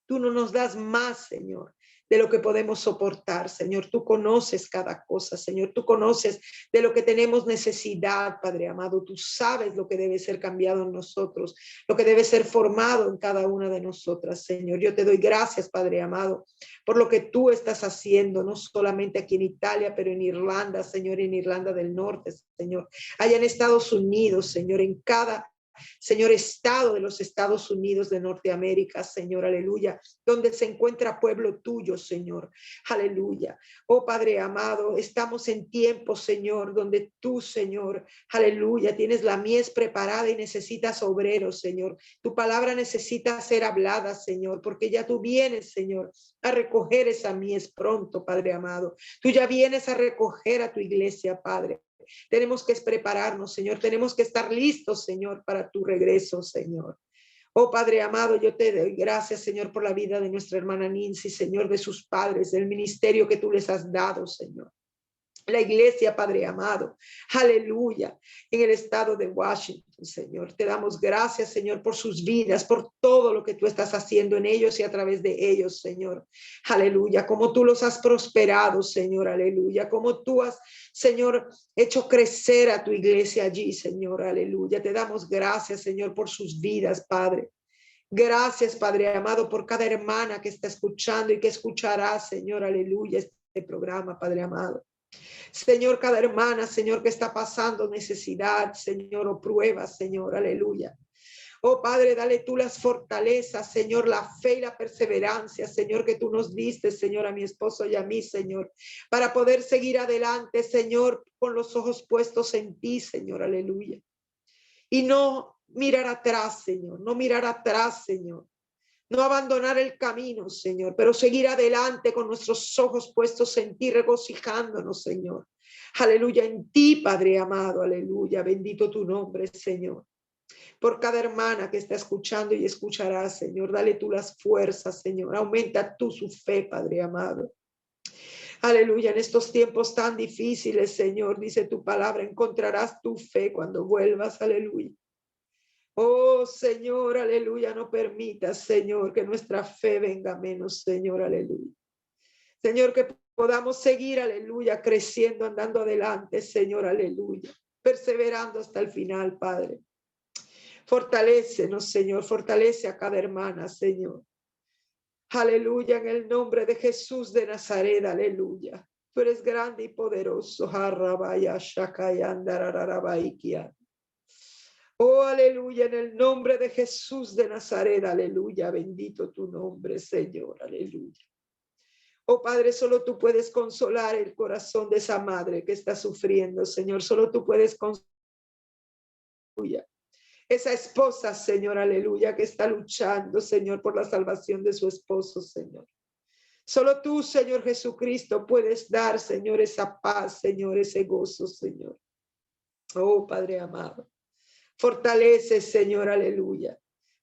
[SPEAKER 2] Tú no nos das más, Señor, de lo que podemos soportar, Señor. Tú conoces cada cosa, Señor. Tú conoces de lo que tenemos necesidad, Padre amado. Tú sabes lo que debe ser cambiado en nosotros, lo que debe ser formado en cada una de nosotras, Señor. Yo te doy gracias, Padre amado, por lo que tú estás haciendo, no solamente aquí en Italia, pero en Irlanda, Señor, en Irlanda del Norte, Señor. Allá en Estados Unidos, Señor, en cada Señor, estado de los Estados Unidos de Norteamérica, Señor, aleluya, donde se encuentra pueblo tuyo, Señor, aleluya. Oh Padre amado, estamos en tiempos, Señor, donde tú, Señor, aleluya, tienes la mies preparada y necesitas obreros, Señor. Tu palabra necesita ser hablada, Señor, porque ya tú vienes, Señor, a recoger esa mies pronto, Padre amado. Tú ya vienes a recoger a tu iglesia, Padre. Tenemos que prepararnos, Señor. Tenemos que estar listos, Señor, para tu regreso, Señor. Oh Padre amado, yo te doy gracias, Señor, por la vida de nuestra hermana Nancy, Señor, de sus padres, del ministerio que tú les has dado, Señor. La iglesia, Padre amado, aleluya, en el estado de Washington, Señor. Te damos gracias, Señor, por sus vidas, por todo lo que tú estás haciendo en ellos y a través de ellos, Señor. Aleluya, como tú los has prosperado, Señor, aleluya, como tú has, Señor, hecho crecer a tu iglesia allí, Señor, aleluya. Te damos gracias, Señor, por sus vidas, Padre. Gracias, Padre amado, por cada hermana que está escuchando y que escuchará, Señor, aleluya, este programa, Padre amado. Señor, cada hermana, Señor, que está pasando necesidad, Señor, o pruebas, Señor, aleluya. Oh Padre, dale tú las fortalezas, Señor, la fe y la perseverancia, Señor, que tú nos diste, Señor, a mi esposo y a mí, Señor, para poder seguir adelante, Señor, con los ojos puestos en ti, Señor, aleluya. Y no mirar atrás, Señor, no mirar atrás, Señor. No abandonar el camino, Señor, pero seguir adelante con nuestros ojos puestos en ti, regocijándonos, Señor. Aleluya, en ti, Padre amado, aleluya, bendito tu nombre, Señor. Por cada hermana que está escuchando y escuchará, Señor, dale tú las fuerzas, Señor. Aumenta tú su fe, Padre amado. Aleluya, en estos tiempos tan difíciles, Señor, dice tu palabra, encontrarás tu fe cuando vuelvas, aleluya. Oh Señor, aleluya, no permitas, Señor, que nuestra fe venga menos, Señor, aleluya. Señor, que podamos seguir, aleluya, creciendo, andando adelante, Señor, aleluya, perseverando hasta el final, Padre. Fortalécenos, Señor, fortalece a cada hermana, Señor. Aleluya, en el nombre de Jesús de Nazaret, aleluya. Tú eres grande y poderoso. Oh, aleluya, en el nombre de Jesús de Nazaret, aleluya, bendito tu nombre, Señor, aleluya. Oh, Padre, solo tú puedes consolar el corazón de esa madre que está sufriendo, Señor, solo tú puedes consolar. Esa esposa, Señor, aleluya, que está luchando, Señor, por la salvación de su esposo, Señor. Solo tú, Señor Jesucristo, puedes dar, Señor, esa paz, Señor, ese gozo, Señor. Oh, Padre amado. Fortalece, Señor, aleluya.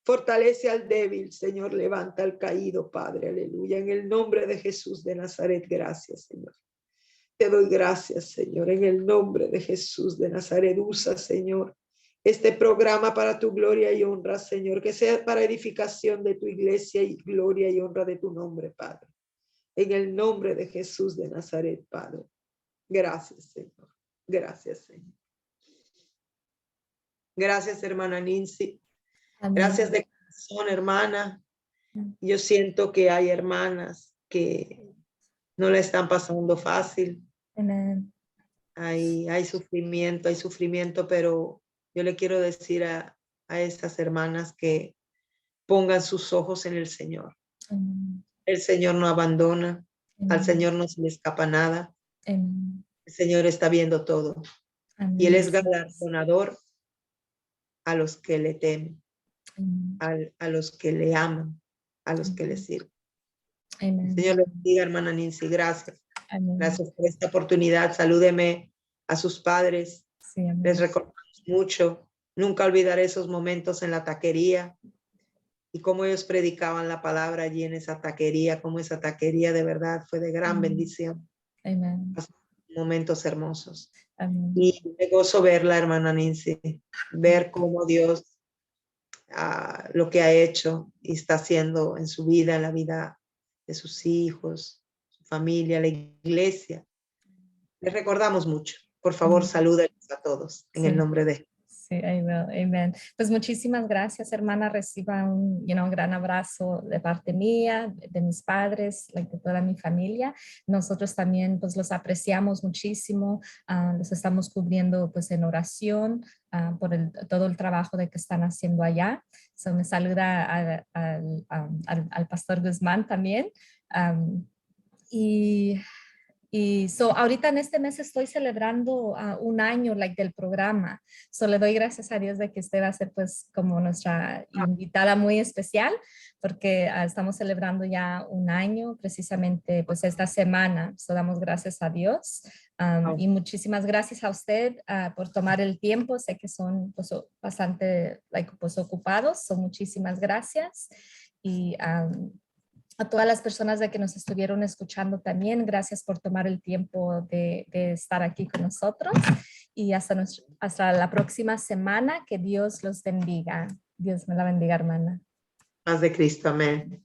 [SPEAKER 2] Fortalece al débil, Señor. Levanta al caído, Padre, aleluya. En el nombre de Jesús de Nazaret, gracias, Señor. Te doy gracias, Señor. En el nombre de Jesús de Nazaret, usa, Señor, este programa para tu gloria y honra, Señor. Que sea para edificación de tu iglesia y gloria y honra de tu nombre, Padre. En el nombre de Jesús de Nazaret, Padre. Gracias, Señor. Gracias, Señor. Gracias, hermana Nancy. Amén. Gracias de corazón, hermana. Yo siento que hay hermanas que no la están pasando fácil.
[SPEAKER 1] Amén.
[SPEAKER 2] Hay sufrimiento, pero yo le quiero decir a esas hermanas que pongan sus ojos en el Señor.
[SPEAKER 1] Amén.
[SPEAKER 2] El Señor no abandona,
[SPEAKER 1] Amén.
[SPEAKER 2] Al Señor no se le escapa nada.
[SPEAKER 1] Amén.
[SPEAKER 2] El Señor está viendo todo.
[SPEAKER 1] Amén.
[SPEAKER 2] Y Él es galardonador a los que le temen, a los que le aman, a los que le sirven.
[SPEAKER 1] Amén.
[SPEAKER 2] Señor le bendiga, hermana Nancy, gracias.
[SPEAKER 1] Amén.
[SPEAKER 2] Gracias por esta oportunidad. Salúdeme a sus padres.
[SPEAKER 1] Sí, amén.
[SPEAKER 2] Les recordamos mucho. Nunca olvidaré esos momentos en la taquería y cómo ellos predicaban la palabra allí en esa taquería, cómo esa taquería de verdad fue de gran bendición.
[SPEAKER 1] Amén.
[SPEAKER 2] momentos hermosos.
[SPEAKER 1] Amén.
[SPEAKER 2] Y me gozo verla, hermana Nancy, ver cómo Dios lo que ha hecho y está haciendo en su vida, en la vida de sus hijos, su familia, la iglesia. Les recordamos mucho. Por favor, salúdenlos a todos en el
[SPEAKER 1] Sí.
[SPEAKER 2] nombre de
[SPEAKER 1] Sí, I will. Amen. Pues muchísimas gracias, hermana. Reciba un gran abrazo de parte mía, de mis padres, de toda mi familia. Nosotros también pues los apreciamos muchísimo. Los estamos cubriendo pues en oración por todo el trabajo de que están haciendo allá. So, me saluda al pastor Guzmán también. Um, y ahorita en este mes estoy celebrando un año del programa. So le doy gracias a Dios de que usted va a ser pues como nuestra invitada muy especial porque estamos celebrando ya un año precisamente pues esta semana. So damos gracias a Dios. Y muchísimas gracias a usted por tomar el tiempo. Sé que son pues, bastante pues, ocupados. So muchísimas gracias. Y a todas las personas de que nos estuvieron escuchando también, gracias por tomar el tiempo de estar aquí con nosotros y hasta la próxima semana, que Dios los bendiga. Dios me la bendiga, hermana.
[SPEAKER 2] Paz de Cristo, amén.